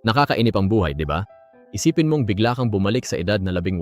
Nakakainip ang buhay, di ba? Isipin mong bigla kang bumalik sa edad na 18.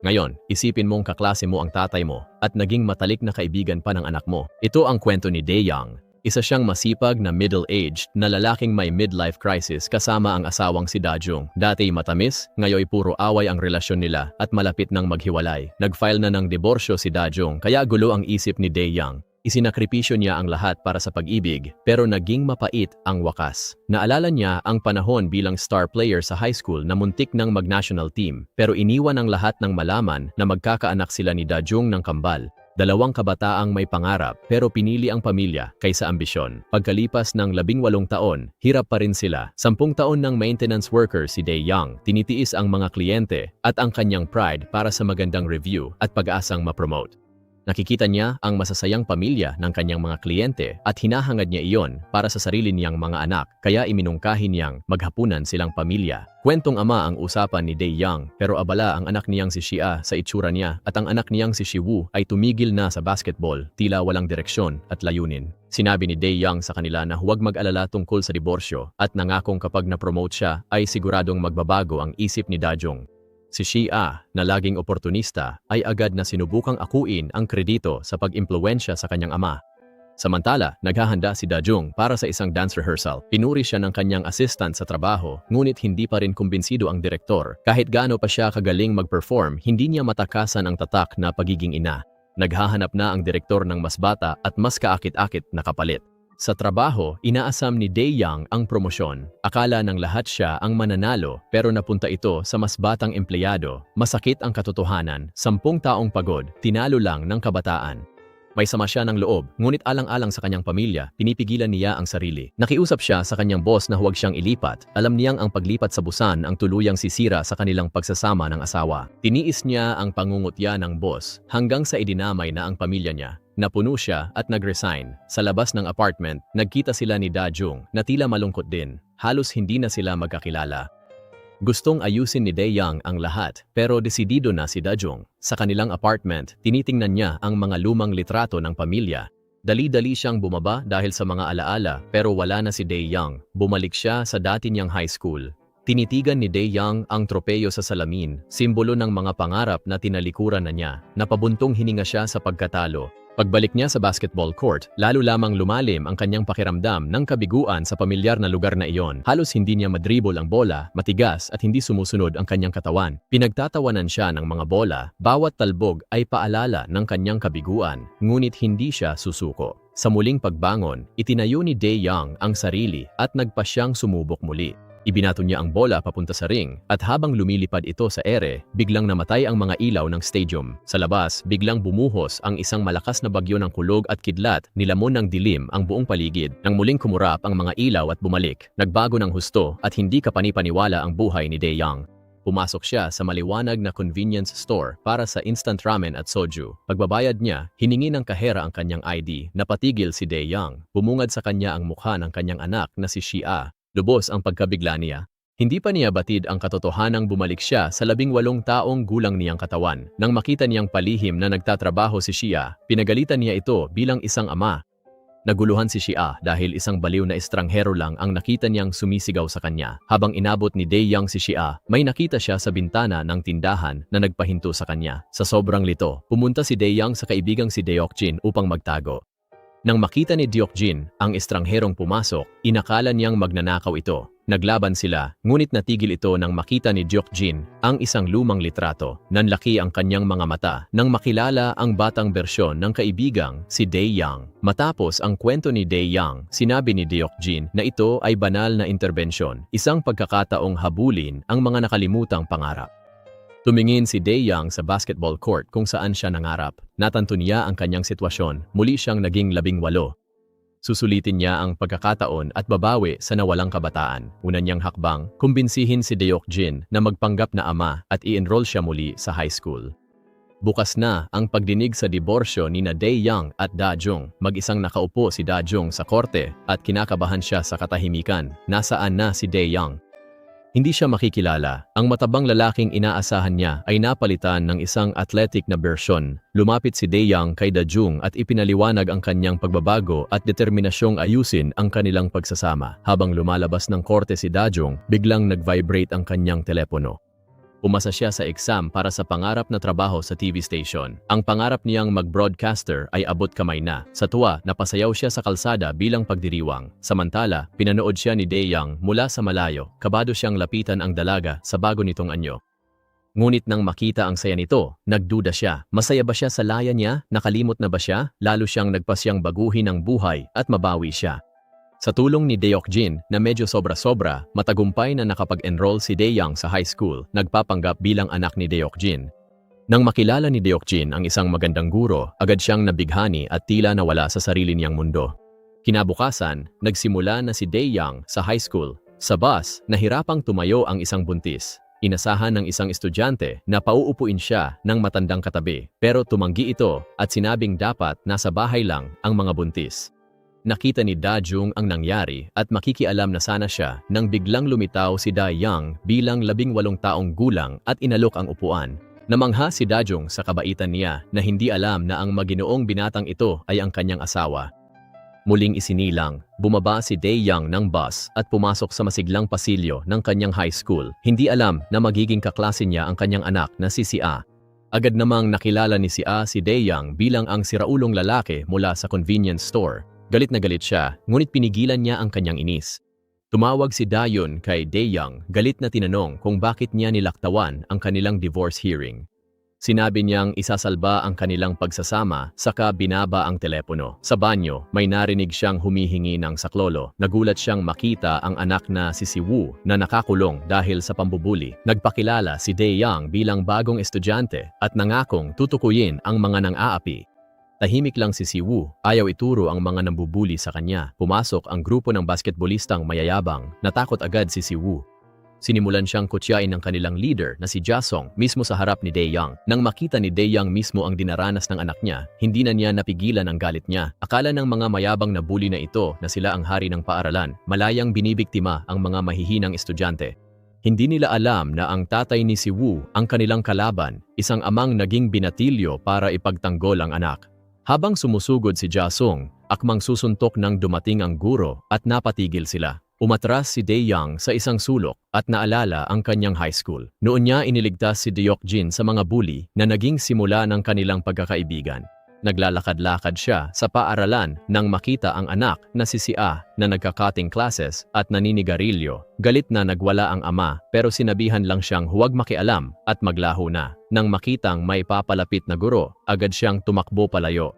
Ngayon, isipin mong kaklase mo ang tatay mo at naging matalik na kaibigan pa ng anak mo. Ito ang kwento ni Dae Young. Isa siyang masipag na middle-aged na lalaking may midlife crisis kasama ang asawang si Da Jung. Dati matamis, ngayon puro away ang relasyon nila at malapit nang maghiwalay. Nag-file na ng diborsyo si Da Jung kaya gulo ang isip ni Dae Young. Isinakripisyo niya ang lahat para sa pag-ibig pero naging mapait ang wakas. Naalala niya ang panahon bilang star player sa high school na muntik ng mag-national team pero iniwan ang lahat ng malaman na magkakaanak sila ni Da Jung ng kambal. Dalawang kabataang may pangarap pero pinili ang pamilya kaysa ambisyon. Pagkalipas ng 18 taon, hirap pa rin sila. 10 taon ng maintenance worker si Dae Young, tinitiis ang mga kliyente at ang kanyang pride para sa magandang review at pag-asang ma-promote. Nakikita niya ang masasayang pamilya ng kanyang mga kliyente at hinahangad niya iyon para sa sarili niyang mga anak kaya iminungkahi niyang maghapunan silang pamilya. Kwentong ama ang usapan ni Dae Young pero abala ang anak niyang si Shia sa itsura niya at ang anak niyang si Shiwoo ay tumigil na sa basketball, tila walang direksyon at layunin. Sinabi ni Dae Young sa kanila na huwag mag-alala tungkol sa diborsyo at nangakong kapag na-promote siya ay siguradong magbabago ang isip ni Da Jung. Si Shia, na laging oportunista, ay agad na sinubukang akuin ang kredito sa pag-impluwensya sa kanyang ama. Samantala, naghahanda si Da Jung para sa isang dance rehearsal. Pinuri siya ng kanyang assistant sa trabaho, ngunit hindi pa rin kumbinsido ang direktor. Kahit gaano pa siya kagaling mag-perform, hindi niya matakasan ang tatak na pagiging ina. Naghahanap na ang direktor ng mas bata at mas kaakit-akit na kapalit. Sa trabaho, inaasam ni Dae Young ang promosyon. Akala ng lahat siya ang mananalo pero napunta ito sa mas batang empleyado. Masakit ang katotohanan, 10 taong pagod, tinalo lang ng kabataan. May sama siya ng loob, ngunit alang-alang sa kanyang pamilya, pinipigilan niya ang sarili. Nakiusap siya sa kanyang boss na huwag siyang ilipat. Alam niyang ang paglipat sa Busan ang tuluyang sisira sa kanilang pagsasama ng asawa. Tiniis niya ang pangungutya ng boss hanggang sa idinamay na ang pamilya niya. Napuno siya at nag-resign. Sa labas ng apartment, nagkita sila ni Da Jung na tila malungkot din. Halos hindi na sila magkakilala. Gustong ayusin ni Dae Young ang lahat pero desidido na si Da Jung. Sa kanilang apartment, tinitingnan niya ang mga lumang litrato ng pamilya. Dali-dali siyang bumaba dahil sa mga alaala pero wala na si Dae Young. Bumalik siya sa dati niyang high school. Tinitigan ni Dae Young ang tropeyo sa salamin, simbolo ng mga pangarap na tinalikuran na niya. Napabuntong hininga siya sa pagkatalo. Pagbalik niya sa basketball court, lalo lamang lumalim ang kanyang pakiramdam ng kabiguan sa pamilyar na lugar na iyon. Halos hindi niya madribble ang bola, matigas at hindi sumusunod ang kanyang katawan. Pinagtatawanan siya ng mga bola, bawat talbog ay paalala ng kanyang kabiguan, ngunit hindi siya susuko. Sa muling pagbangon, itinayo ni Dae Young ang sarili at nagpa siyang sumubok muli. Ibinato niya ang bola papunta sa ring at habang lumilipad ito sa ere, biglang namatay ang mga ilaw ng stadium. Sa labas, biglang bumuhos ang isang malakas na bagyo ng kulog at kidlat, nilamon ng dilim ang buong paligid. Nang muling kumurap ang mga ilaw at bumalik, nagbago ng husto at hindi kapanipaniwala ang buhay ni Dae Young. Pumasok siya sa maliwanag na convenience store para sa instant ramen at soju. Pagbabayad niya, hiningi ng kahera ang kanyang ID. Napatigil si Dae Young. Bumungad sa kanya ang mukha ng kanyang anak na si Shia. Lubos ang pagkabigla niya. Hindi pa niya batid ang katotohanang bumalik siya sa 18 taong gulang niyang katawan. Nang makita niyang palihim na nagtatrabaho si Shia, pinagalitan niya ito bilang isang ama. Naguluhan si Shia dahil isang baliw na estranghero lang ang nakita niyang sumisigaw sa kanya. Habang inabot ni Dae Young si Shia, may nakita siya sa bintana ng tindahan na nagpahinto sa kanya. Sa sobrang lito, pumunta si Dae Young sa kaibigang si Deokjin upang magtago. Nang makita ni Deokjin ang estrangherong pumasok, inakala niyang magnanakaw ito. Naglaban sila, ngunit natigil ito nang makita ni Deokjin ang isang lumang litrato. Nanlaki ang kanyang mga mata nang makilala ang batang bersyon ng kaibigang si Dae Young. Matapos ang kwento ni Dae Young, sinabi ni Deokjin na ito ay banal na interbensyon, isang pagkakataong habulin ang mga nakalimutang pangarap. Tumingin si Dae Young sa basketball court kung saan siya nangarap. Natanto niya ang kanyang sitwasyon, muli siyang naging 18. Susulitin niya ang pagkakataon at babawi sa nawalang kabataan. Una niyang hakbang, kumbinsihin si Deokjin na magpanggap na ama at i-enroll siya muli sa high school. Bukas na ang pagdinig sa diborsyo ni Dae Young at Da Jung. Mag-isang nakaupo si Da Jung sa korte at kinakabahan siya sa katahimikan. Nasaan na si Dae Young? Hindi siya makikilala. Ang matabang lalaking inaasahan niya ay napalitan ng isang athletic na bersyon. Lumapit si Dae-young kay Da-jung at ipinaliwanag ang kanyang pagbabago at determinasyong ayusin ang kanilang pagsasama. Habang lumalabas ng korte si Da-jung, biglang nag-vibrate ang kanyang telepono. Umasa siya sa exam para sa pangarap na trabaho sa TV station. Ang pangarap niyang mag-broadcaster ay abot kamay na. Sa tuwa, napasayaw siya sa kalsada bilang pagdiriwang. Samantala, pinanood siya ni Dae-young mula sa malayo. Kabado siyang lapitan ang dalaga sa bago nitong anyo. Ngunit nang makita ang saya nito, nagduda siya. Masaya ba siya sa laya niya? Nakalimot na ba siya? Lalo siyang nagpasyang baguhin ang buhay at mabawi siya. Sa tulong ni Deokjin na medyo sobra-sobra, matagumpay na nakapag-enroll si Dae-young sa high school, nagpapanggap bilang anak ni Deokjin. Nang makilala ni Deokjin ang isang magandang guro, agad siyang nabighani at tila nawala sa sarili niyang mundo. Kinabukasan, nagsimula na si Dae-young sa high school. Sa bus, nahirapang tumayo ang isang buntis. Inasahan ng isang estudyante na pauupuin siya ng matandang katabi, pero tumanggi ito at sinabing dapat nasa bahay lang ang mga buntis. Nakita ni Da-jung ang nangyari at makikialam na sana siya nang biglang lumitaw si Dae-young bilang 18 taong gulang at inalok ang upuan. Namangha si Da-jung sa kabaitan niya na hindi alam na ang maginoong binatang ito ay ang kanyang asawa. Muling isinilang, bumaba si Dae-young ng bus at pumasok sa masiglang pasilyo ng kanyang high school. Hindi alam na magiging kaklase niya ang kanyang anak na si A. Agad namang nakilala ni si Dae-young bilang ang siraulong lalaki mula sa convenience store. Galit na galit siya, ngunit pinigilan niya ang kanyang inis. Tumawag si Da-yun kay Dae-young, galit na tinanong kung bakit niya nilaktawan ang kanilang divorce hearing. Sinabi niyang isasalba ang kanilang pagsasama, saka binaba ang telepono. Sa banyo, may narinig siyang humihingi ng saklolo. Nagulat siyang makita ang anak na si Woo na nakakulong dahil sa pambubuli. Nagpakilala si Dae-young bilang bagong estudyante at nangakong tutukuyin ang mga nang-aapi. Tahimik lang si Woo, ayaw ituro ang mga nambubuli sa kanya. Pumasok ang grupo ng basketballistang mayayabang, natakot agad si Woo. Sinimulan siyang kutyain ng kanilang leader na si Jasong mismo sa harap ni Dae-young. Nang makita ni Dae-young mismo ang dinaranas ng anak niya, hindi na niya napigilan ang galit niya. Akala ng mga mayabang na bully na ito na sila ang hari ng paaralan, malayang binibiktima ang mga mahihinang estudyante. Hindi nila alam na ang tatay ni Woo ang kanilang kalaban, isang amang naging binatilyo para ipagtanggol ang anak. Habang sumusugod si Jasong, akmang susuntok nang dumating ang guro at napatigil sila. Umatras si Dae-young sa isang sulok at naalala ang kanyang high school. Noon niya iniligtas si Deokjin sa mga bully na naging simula ng kanilang pagkakaibigan. Naglalakad-lakad siya sa paaralan nang makita ang anak na si A na nagka-cutting classes at naninigarilyo. Galit na nagwala ang ama pero sinabihan lang siyang huwag makialam at maglaho na. Nang makitang may papalapit na guro, agad siyang tumakbo palayo.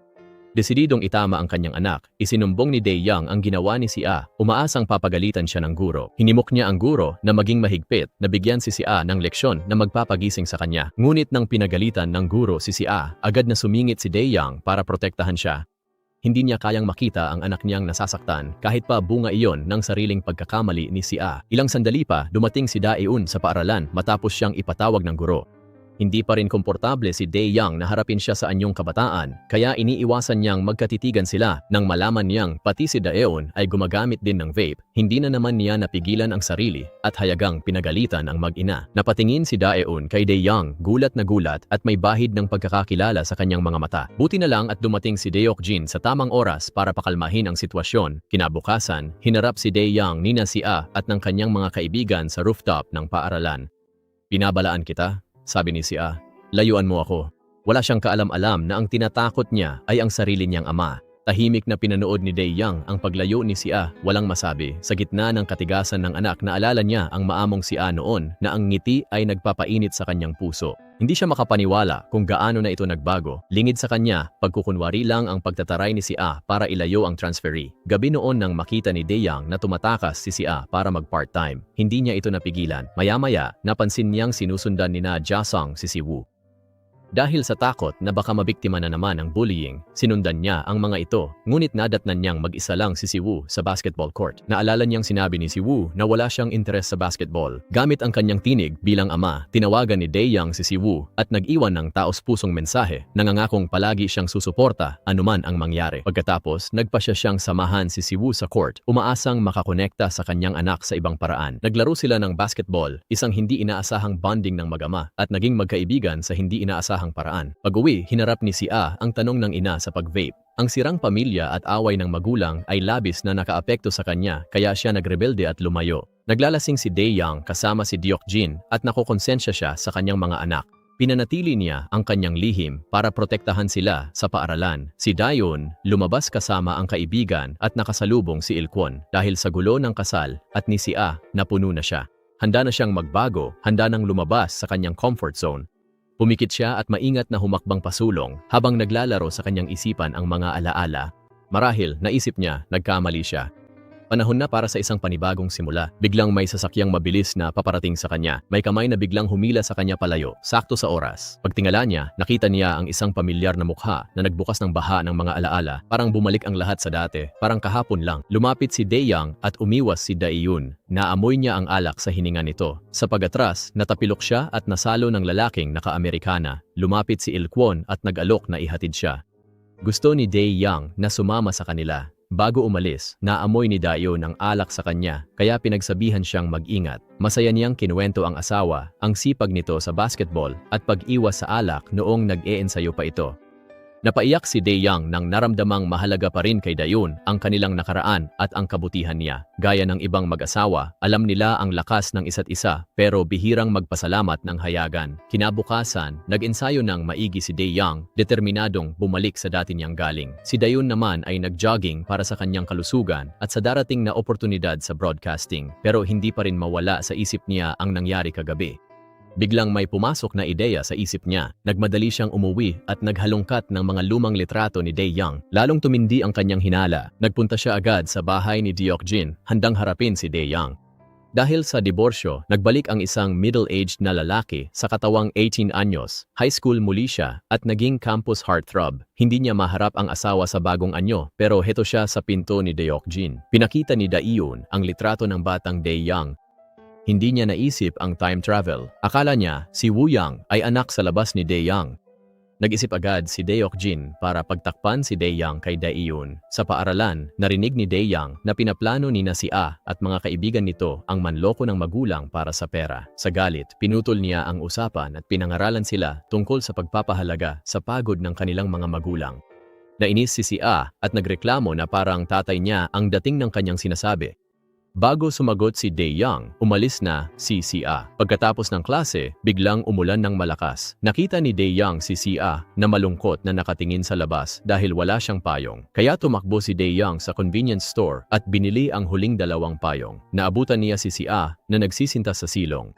Desididong itama ang kanyang anak, isinumbong ni Dae-young ang ginawa ni A. Umaasang papagalitan siya ng guro. Hinimok niya ang guro na maging mahigpit na bigyan si A ng leksyon na magpapagising sa kanya. Ngunit nang pinagalitan ng guro si A, agad na sumingit si Dae-young para protektahan siya. Hindi niya kayang makita ang anak niyang nasasaktan kahit pa bunga iyon ng sariling pagkakamali ni A. Ilang sandali pa, dumating si Dae-eun sa paaralan matapos siyang ipatawag ng guro. Hindi pa rin komportable si Dae-young na harapin siya sa anyong kabataan, kaya iniiwasan niyang magkatitigan sila. Nang malaman niyang pati si Dae-eun ay gumagamit din ng vape, hindi na naman niya napigilan ang sarili at hayagang pinagalitan ang mag-ina. Napatingin si Dae-eun kay Dae-young, gulat na gulat at may bahid ng pagkakakilala sa kanyang mga mata. Buti na lang at dumating si Deokjin sa tamang oras para pakalmahin ang sitwasyon. Kinabukasan, hinarap si Dae-young ni A at ng kanyang mga kaibigan sa rooftop ng paaralan. Binabalaan kita, sabi ni A. Layuan mo ako. Wala siyang kaalam-alam na ang tinatakot niya ay ang sarili niyang ama. Tahimik na pinanood ni Dae-young ang paglayo ni A, walang masabi. Sa gitna ng katigasan ng anak, naalala niya ang maamong A noon na ang ngiti ay nagpapainit sa kanyang puso. Hindi siya makapaniwala kung gaano na ito nagbago. Lingid sa kanya, pagkukunwari lang ang pagtataray ni A para ilayo ang transferee. Gabi noon nang makita ni Dae-young na tumatakas si A para mag-part-time. Hindi niya ito napigilan. Maya-maya, napansin niyang sinusundan ni Jasong si Woo. Dahil sa takot na baka mabiktima na naman ng bullying, sinundan niya ang mga ito, ngunit nadatnan niyang mag-isa lang si Siwoo sa basketball court. Naalala niyang sinabi ni Siwoo na wala siyang interes sa basketball. Gamit ang kanyang tinig bilang ama, tinawagan ni Dae-young si Siwoo at nag-iwan ng taos-pusong mensahe, nangangakong palagi siyang susuporta anuman ang mangyari. Pagkatapos, nagpasya siyang samahan si Siwoo sa court, umaasang makakonekta sa kanyang anak sa ibang paraan. Naglaro sila ng basketball, isang hindi inaasahang bonding ng mag-ama, at naging magkaibigan sa hindi inaasahang paraan. Pag-uwi, hinarap ni si A ang tanong ng ina sa pag-vape. Ang sirang pamilya at away ng magulang ay labis na nakaapekto sa kanya, kaya siya nagrebelde at lumayo. Naglalasing si Dae-young kasama si Deok-jin at nakokonsensya siya sa kanyang mga anak. Pinanatili niya ang kanyang lihim para protektahan sila sa paaralan. Si Daeun lumabas kasama ang kaibigan at nakasalubong si Il-kwon dahil sa gulo ng kasal, at ni si A napuno na siya. Handa na siyang magbago, handa nang lumabas sa kanyang comfort zone. Pumikit siya at maingat na humakbang pasulong habang naglalaro sa kanyang isipan ang mga alaala. Marahil naisip niya nagkamali siya. Panahon na para sa isang panibagong simula. Biglang may sasakyang mabilis na paparating sa kanya. May kamay na biglang humila sa kanya palayo, sakto sa oras. Pagtingala niya, nakita niya ang isang pamilyar na mukha na nagbukas ng baha ng mga alaala. Parang bumalik ang lahat sa dati, parang kahapon lang. Lumapit si Dae-young at umiwas si Dae-yoon. Naamoy niya ang alak sa hininga nito. Sa pag-atras, natapilok siya at nasalo ng lalaking naka-Amerikana. Lumapit si Il-kwon at nag-alok na ihatid siya. Gusto ni Dae-young na sumama sa kanila. Bago umalis, naamoy ni Daeun ang alak sa kanya, kaya pinagsabihan siyang mag-ingat. Masaya niyang kinuwento ang asawa, ang sipag nito sa basketball at pag-iwas sa alak noong nag-e-ensayo pa ito. Napaiyak si Dae-young nang naramdamang mahalaga pa rin kay Daeun ang kanilang nakaraan at ang kabutihan niya. Gaya ng ibang mag-asawa, alam nila ang lakas ng isa't isa pero bihirang magpasalamat ng hayagan. Kinabukasan, nag-ensayo ng maigi si Dae-young, determinadong bumalik sa dati niyang galing. Si Daeun naman ay nag-jogging para sa kanyang kalusugan at sa darating na oportunidad sa broadcasting, pero hindi pa rin mawala sa isip niya ang nangyari kagabi. Biglang may pumasok na ideya sa isip niya. Nagmadali siyang umuwi at naghalongkat ng mga lumang litrato ni Dae-young. Lalong tumindi ang kanyang hinala. Nagpunta siya agad sa bahay ni Deok-jin, handang harapin si Dae-young. Dahil sa diborsyo, nagbalik ang isang middle-aged na lalaki sa katawang 18 anyos. High school muli siya at naging campus heartthrob. Hindi niya maharap ang asawa sa bagong anyo, pero heto siya sa pinto ni Deok-jin. Pinakita ni Dae-yoon ang litrato ng batang Dae-young. Hindi niya naisip ang time travel. Akala niya si Woo-young ay anak sa labas ni Dae-young. Nag-isip agad si Deok-jin para pagtakpan si Dae-young kay Dae-yoon. Sa paaralan, narinig ni Dae-young na pinaplano ni na si A at mga kaibigan nito ang manloko ng magulang para sa pera. Sa galit, pinutol niya ang usapan at pinangaralan sila tungkol sa pagpapahalaga sa pagod ng kanilang mga magulang. Nainis si A at nagreklamo na parang tatay niya ang dating ng kanyang sinasabi. Bago sumagot si Dae-young, umalis na si A. Pagkatapos ng klase, biglang umulan ng malakas. Nakita ni Dae-young si A na malungkot na nakatingin sa labas dahil wala siyang payong. Kaya tumakbo si Dae-young sa convenience store at binili ang huling 2 payong. Naabutan niya si A na nagsisinta sa silong.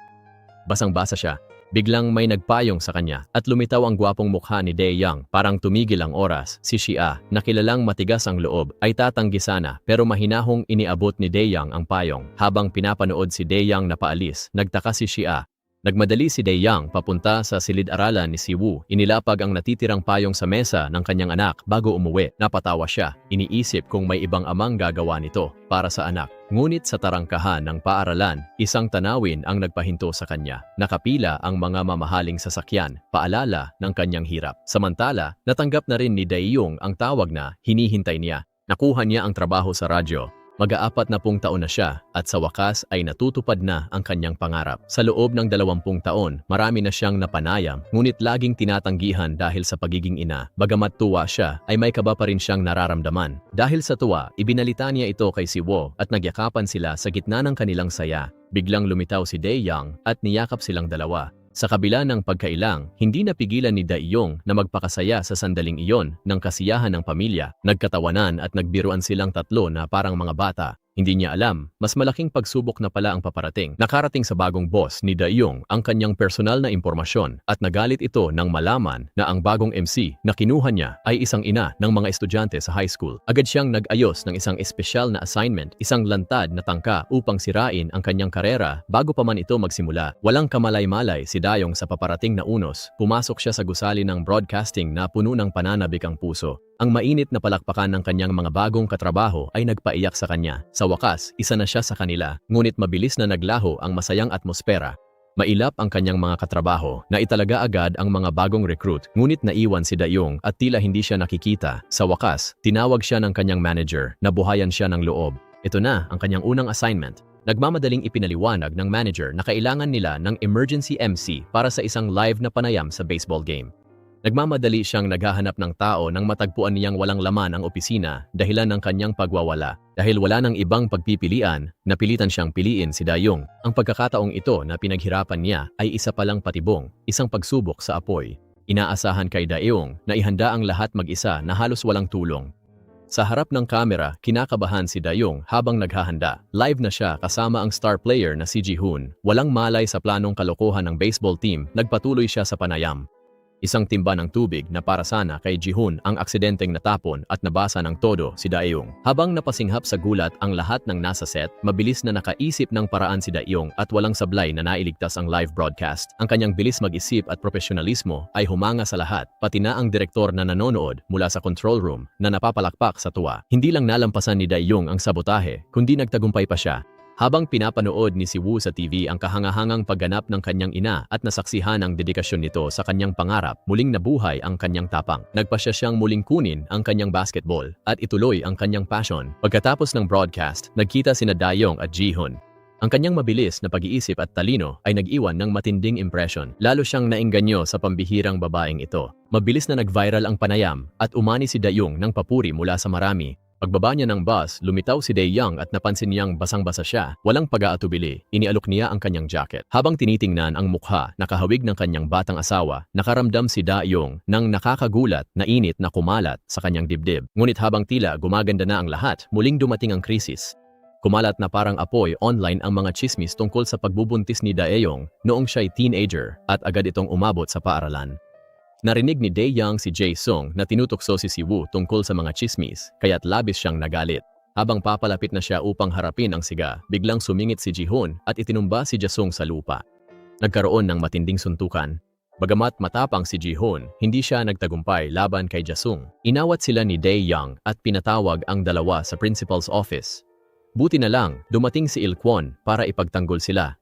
Basang-basa siya. Biglang may nagpayong sa kanya at lumitaw ang gwapong mukha ni Dae-young. Parang tumigil ang oras. Si A, na kilalang matigas ang loob, ay tatanggi sana pero mahinahong iniabot ni Dae-young ang payong. Habang pinapanood si Dae-young na paalis, nagtaka si A. Nagmadali si Dae-young papunta sa silid-aralan ni Siwoo. Inilapag ang natitirang payong sa mesa ng kanyang anak bago umuwi. Napatawa siya. Iniisip kung may ibang amang gagawa nito para sa anak. Ngunit sa tarangkahan ng paaralan, isang tanawin ang nagpahinto sa kanya. Nakapila ang mga mamahaling sasakyan, paalala ng kanyang hirap. Samantala, natanggap na rin ni Dae-young ang tawag na hinihintay niya. Nakuha niya ang trabaho sa radyo. Mag-40 taon na siya at sa wakas ay natutupad na ang kanyang pangarap. Sa loob ng 20 taon, marami na siyang napanayam, ngunit laging tinatanggihan dahil sa pagiging ina. Bagamat tuwa siya, ay may kaba pa rin siyang nararamdaman. Dahil sa tuwa, ibinalita niya ito kay Siwoo at nagyakapan sila sa gitna ng kanilang saya. Biglang lumitaw si Dae-young at niyakap silang dalawa. Sa kabila ng pagkailang, hindi napigilan ni Dae-young na magpakasaya sa sandaling iyon ng kasiyahan ng pamilya. Nagkatawanan at nagbiruan silang tatlo na parang mga bata. Hindi niya alam, mas malaking pagsubok na pala ang paparating. Nakarating sa bagong boss ni Dayong ang kanyang personal na impormasyon at nagalit ito nang malaman na ang bagong MC na kinuha niya ay isang ina ng mga estudyante sa high school. Agad siyang nag-ayos ng isang espesyal na assignment, isang lantad na tangka upang sirain ang kanyang karera bago pa man ito magsimula. Walang kamalay-malay si Dayong sa paparating na unos. Pumasok siya sa gusali ng broadcasting na puno ng pananabik ang puso. Ang mainit na palakpakan ng kanyang mga bagong katrabaho ay nagpaiyak sa kanya. Sa wakas, isa na siya sa kanila, ngunit mabilis na naglaho ang masayang atmosfera. Mailap ang kanyang mga katrabaho na italaga agad ang mga bagong recruit, ngunit naiwan si Dayong at tila hindi siya nakikita. Sa wakas, tinawag siya ng kanyang manager, nabuhayan siya ng loob. Ito na ang kanyang unang assignment. Nagmamadaling ipinaliwanag ng manager na kailangan nila ng emergency MC para sa isang live na panayam sa baseball game. Nagmamadali siyang naghahanap ng tao nang matagpuan niyang walang laman ang opisina dahilan ng kanyang pagwawala. Dahil wala nang ibang pagpipilian, napilitan siyang piliin si Dayong. Ang pagkakataong ito na pinaghirapan niya ay isa palang patibong, isang pagsubok sa apoy. Inaasahan kay Dayong na ihanda ang lahat mag-isa na halos walang tulong. Sa harap ng kamera, kinakabahan si Dayong habang naghahanda. Live na siya kasama ang star player na si Ji-hoon. Walang malay sa planong kalokohan ng baseball team, nagpatuloy siya sa panayam. Isang timba ng tubig na para sana kay Ji-hoon ang aksidenteng natapon at nabasa ng todo si Dayong. Habang napasinghap sa gulat ang lahat ng nasa set, mabilis na nakaisip ng paraan si Dayong at walang sablay na nailigtas ang live broadcast. Ang kanyang bilis mag-isip at profesionalismo ay humanga sa lahat, pati na ang direktor na nanonood mula sa control room na napapalakpak sa tuwa. Hindi lang nalampasan ni Dayong ang sabotahe, kundi nagtagumpay pa siya. Habang pinapanood ni si Woo sa TV ang kahangahangang pagganap ng kanyang ina at nasaksihan ang dedikasyon nito sa kanyang pangarap, muling nabuhay ang kanyang tapang. Nagpasya siyang muling kunin ang kanyang basketball at ituloy ang kanyang passion. Pagkatapos ng broadcast, nagkita sina Dayong at Ji-hoon. Ang kanyang mabilis na pag-iisip at talino ay nag-iwan ng matinding impression. Lalo siyang naengganyo sa pambihirang babaeng ito. Mabilis na nag-viral ang panayam at umani si Dayong ng papuri mula sa marami. Pagbaba niya ng bus, lumitaw si Dae-young at napansin niyang basang-basa siya. Walang pag-aatubili, inialok niya ang kanyang jacket. Habang tinitingnan ang mukha na kahawig ng kanyang batang asawa, nakaramdam si Dae-young ng nakakagulat na init na kumalat sa kanyang dibdib. Ngunit habang tila gumaganda na ang lahat, muling dumating ang krisis. Kumalat na parang apoy online ang mga chismis tungkol sa pagbubuntis ni Dae-young noong siya'y teenager at agad itong umabot sa paaralan. Narinig ni Dae-young si Jae-sung na tinutukso si Woo tungkol sa mga chismis, kaya't labis siyang nagalit. Habang papalapit na siya upang harapin ang siga, biglang sumingit si Ji-hoon at itinumba si Jae-sung sa lupa. Nagkaroon ng matinding suntukan. Bagamat matapang si Ji-hoon, hindi siya nagtagumpay laban kay Jae-sung. Inawat sila ni Dae-young at pinatawag ang dalawa sa principal's office. Buti na lang, dumating si Il-kwon para ipagtanggol sila.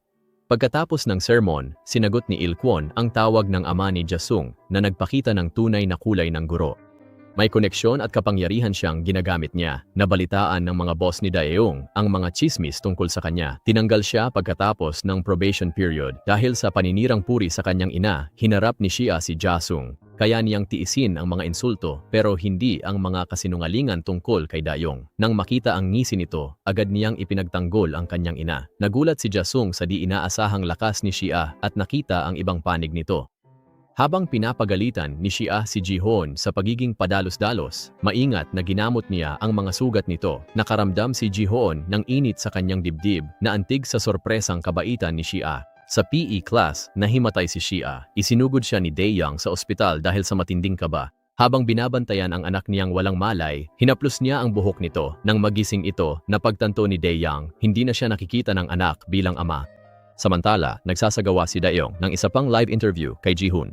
Pagkatapos ng sermon, sinagot ni Il-kwon ang tawag ng ama ni Jae-sung na nagpakita ng tunay na kulay ng guro. May koneksyon at kapangyarihan siyang ginagamit niya. Nabalitaan ng mga boss ni Dae-young ang mga chismis tungkol sa kanya. Tinanggal siya pagkatapos ng probation period dahil sa paninirang puri sa kanyang ina, hinarap ni Shia si Ja-sung. Kaya niyang tiisin ang mga insulto pero hindi ang mga kasinungalingan tungkol kay Dae-young. Nang makita ang ngisi nito, agad niyang ipinagtanggol ang kanyang ina. Nagulat si Ja-sung sa di inaasahang lakas ni Shia at nakita ang ibang panig nito. Habang pinapagalitan ni Shia si Ji-hoon sa pagiging padalos-dalos, maingat na ginamot niya ang mga sugat nito. Nakaramdam si Ji-hoon ng init sa kanyang dibdib na antig sa sorpresang kabaitan ni Shia. Sa PE class, nahimatay si Shia. Isinugod siya ni Dae-young sa ospital dahil sa matinding kaba. Habang binabantayan ang anak niyang walang malay, hinaplos niya ang buhok nito. Nang magising ito, napagtanto ni Dae-young, hindi na siya nakikita ng anak bilang ama. Samantala, nagsasagawa si Dae-young ng isa pang live interview kay Ji-hoon.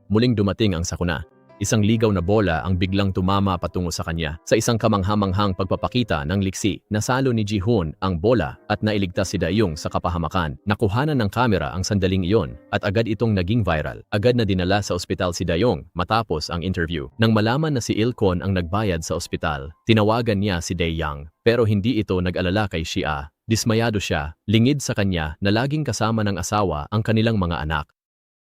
Muling dumating ang sakuna. Isang ligaw na bola ang biglang tumama patungo sa kanya. Sa isang kamanghamanghang pagpapakita ng liksi, nasalo ni Ji-hoon ang bola at nailigtas si Dae-young sa kapahamakan. Nakuhanan ng kamera ang sandaling iyon at agad itong naging viral. Agad na dinala sa ospital si Dae-young matapos ang interview. Nang malaman na si Il-kwon ang nagbayad sa ospital, tinawagan niya si Dae-young pero hindi ito nag-alala kay Shia. Dismayado siya, lingid sa kanya na laging kasama ng asawa ang kanilang mga anak.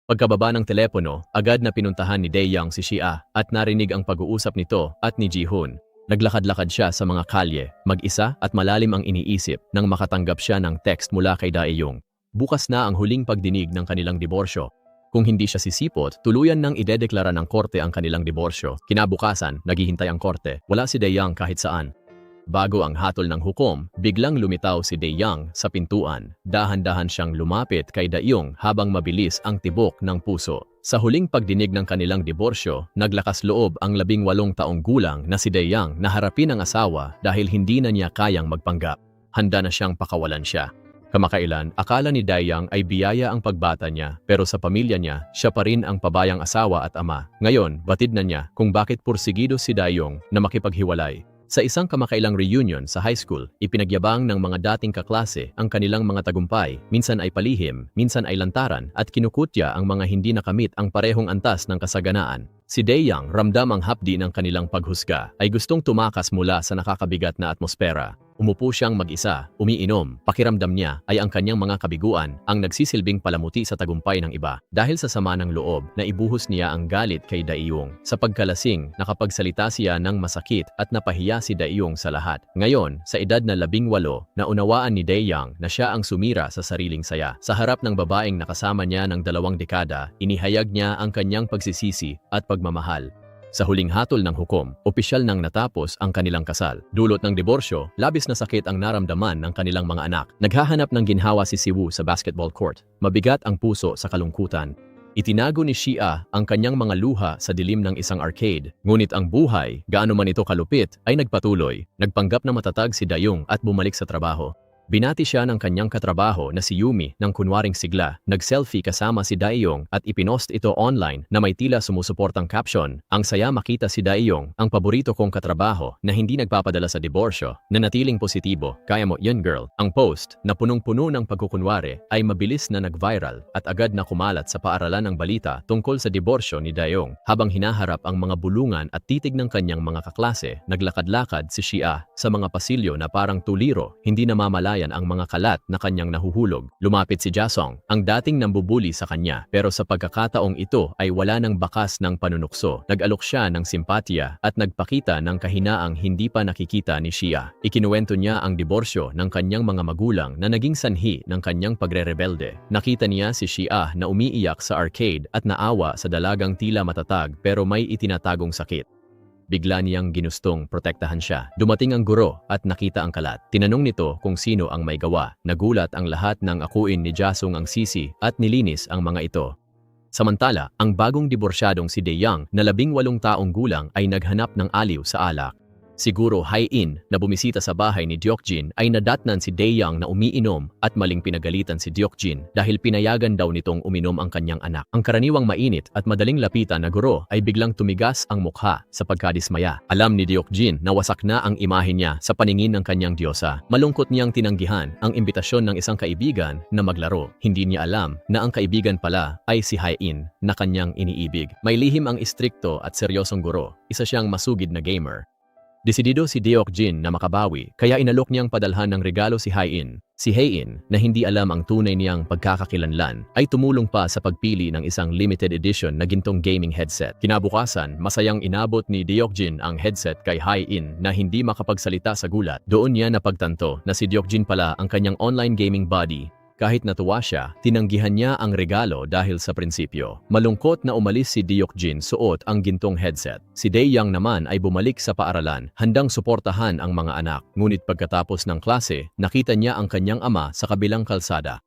Pagkababa ng telepono, agad na pinuntahan ni Dae-young si Shia at narinig ang pag-uusap nito at ni Ji-hoon. Naglakad-lakad siya sa mga kalye, mag-isa at malalim ang iniisip nang makatanggap siya ng text mula kay Dae-young. Bukas na ang huling pagdinig ng kanilang diborsyo. Kung hindi siya sisipot, tuluyan nang idedeklara ng korte ang kanilang diborsyo. Kinabukasan, naghihintay ang korte. Wala si Dae-young kahit saan. Bago ang hatol ng hukom, biglang lumitaw si Daeyang sa pintuan. Dahan-dahan siyang lumapit kay Daeyong habang mabilis ang tibok ng puso. Sa huling pagdinig ng kanilang diborsyo, naglakas loob ang 18 taong gulang na si Daeyang na harapin ang asawa dahil hindi na niya kayang magpanggap. Handa na siyang pakawalan siya. Kamakailan, akala ni Daeyang ay biyaya ang pagbata niya, pero sa pamilya niya, siya pa rin ang pabayang asawa at ama. Ngayon, batid na niya kung bakit pursigido si Daeyong na makipaghiwalay. Sa isang kamakailang reunion sa high school, ipinagyabang ng mga dating kaklase ang kanilang mga tagumpay, minsan ay palihim, minsan ay lantaran, at kinukutya ang mga hindi nakamit ang parehong antas ng kasaganaan. Si Daeyang, ramdam ang hapdi ng kanilang paghusga, ay gustong tumakas mula sa nakakabigat na atmosfera. Umupo siyang mag-isa, umiinom, pakiramdam niya ay ang kanyang mga kabiguan ang nagsisilbing palamuti sa tagumpay ng iba. Dahil sa sama ng loob na ibuhos niya ang galit kay Daeyong. Sa pagkalasing, nakapagsalita siya ng masakit at napahiya si Daeyong sa lahat. Ngayon, sa edad na 18, naunawaan ni Daeyang na siya ang sumira sa sariling saya. Sa harap ng babaeng nakasama niya ng 2 dekada, inihayag niya ang kanyang pagsisisi at pagmamahal. Sa huling hatol ng hukom, opisyal nang natapos ang kanilang kasal. Dulot ng diborsyo, labis na sakit ang naramdaman ng kanilang mga anak. Naghahanap ng ginhawa si Siwoo sa basketball court. Mabigat ang puso sa kalungkutan. Itinago ni Shia ang kanyang mga luha sa dilim ng isang arcade. Ngunit ang buhay, gaano man ito kalupit, ay nagpatuloy. Nagpanggap na matatag si Daeyong at bumalik sa trabaho. Binati siya ng kanyang katrabaho na si Yumi ng kunwaring sigla, nag-selfie kasama si Daeyong at ipinost ito online na may tila sumusuportang caption, "Ang saya makita si Daeyong, ang paborito kong katrabaho na hindi nagpapadala sa diborsyo, na natiling positibo, kaya mo yun girl." Ang post, na punong-puno ng pagkukunwari, ay mabilis na nag-viral at agad na kumalat sa paaralan ng balita tungkol sa diborsyo ni Daeyong. Habang hinaharap ang mga bulungan at titig ng kanyang mga kaklase, naglakad-lakad si Shia sa mga pasilyo na parang tuliro, hindi namamalayan ang mga kalat na kanyang nahuhulog. Lumapit si Jasong, ang dating nambubuli sa kanya, pero sa pagkakataong ito ay wala ng bakas ng panunukso. Nag-alok siya ng simpatya at nagpakita ng kahinaang hindi pa nakikita ni Shia. Ikinuwento niya ang diborsyo ng kanyang mga magulang na naging sanhi ng kanyang pagre-rebelde. Nakita niya si Shia na umiiyak sa arcade at naawa sa dalagang tila matatag pero may itinatagong sakit. Bigla niyang ginustong protektahan siya. Dumating ang guro at nakita ang kalat. Tinanong nito kung sino ang may gawa. Nagulat ang lahat ng akuin ni Jasong ang sisi at nilinis ang mga ito. Samantala, ang bagong diborsyadong si Daeyang na 18 taong gulang ay naghanap ng aliw sa alak. Siguro Hae-in na bumisita sa bahay ni Deokjin ay nadatnan si Daeyang na umiinom at maling pinagalitan si Deokjin dahil pinayagan daw nitong uminom ang kanyang anak. Ang karaniwang mainit at madaling lapitan na guro ay biglang tumigas ang mukha sa pagkadismaya. Alam ni Deokjin na wasak na ang imahe niya sa paningin ng kanyang diyosa. Malungkot niyang tinanggihan ang imbitasyon ng isang kaibigan na maglaro. Hindi niya alam na ang kaibigan pala ay si Hae-in na kanyang iniibig. May lihim ang istrikto at seryosong guro. Isa siyang masugid na gamer. Desidido si Deokjin na makabawi, kaya inalok niyang padalhan ng regalo si Hae-in. Si Hae-in, na hindi alam ang tunay niyang pagkakakilanlan, ay tumulong pa sa pagpili ng isang limited edition na gintong gaming headset. Kinabukasan, masayang inabot ni Deokjin ang headset kay Hae-in na hindi makapagsalita sa gulat. Doon niya napagtanto na si Deokjin pala ang kanyang online gaming buddy. Kahit natuwa siya, tinanggihan niya ang regalo dahil sa prinsipyo. Malungkot na umalis si Deokjin suot ang gintong headset. Si Daeyang naman ay bumalik sa paaralan, handang suportahan ang mga anak. Ngunit pagkatapos ng klase, nakita niya ang kanyang ama sa kabilang kalsada.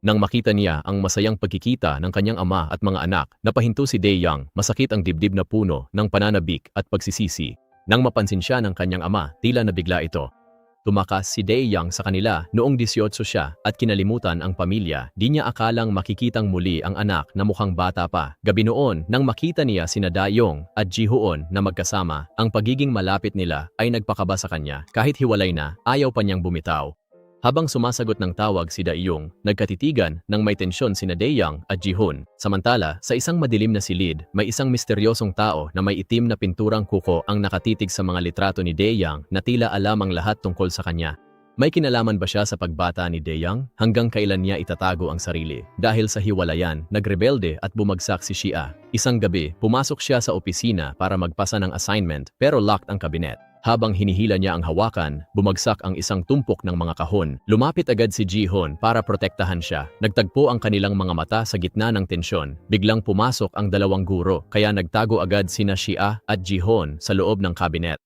Nang makita niya ang masayang pagkikita ng kanyang ama at mga anak, napahinto si Daeyang, masakit ang dibdib na puno ng pananabik at pagsisisi. Nang mapansin siya ng kanyang ama, tila nabigla ito. Tumakas si Daeyang sa kanila noong 18 siya at kinalimutan ang pamilya. Di niya akalang makikitang muli ang anak na mukhang bata pa. Gabi noon, nang makita niya sina Daeyong at Jihoon na magkasama, ang pagiging malapit nila ay nagpakaba sa kanya. Kahit hiwalay na, ayaw pa niyang bumitaw. Habang sumasagot ng tawag si Daeyong, nagkatitigan ng may tensyon sina Daeyang at Jihoon. Samantala, sa isang madilim na silid, may isang misteryosong tao na may itim na pinturang kuko ang nakatitig sa mga litrato ni Daeyang na tila alam ang lahat tungkol sa kanya. May kinalaman ba siya sa pagbata ni Daeyang? Hanggang kailan niya itatago ang sarili? Dahil sa hiwalayan, nagrebelde at bumagsak si Shia. Isang gabi, pumasok siya sa opisina para magpasa ng assignment pero locked ang kabinet. Habang hinihila niya ang hawakan, bumagsak ang isang tumpok ng mga kahon. Lumapit agad si Jihoon para protektahan siya. Nagtagpo ang kanilang mga mata sa gitna ng tensyon. Biglang pumasok ang dalawang guro, kaya nagtago agad sina Shia at Jihoon sa loob ng kabinet.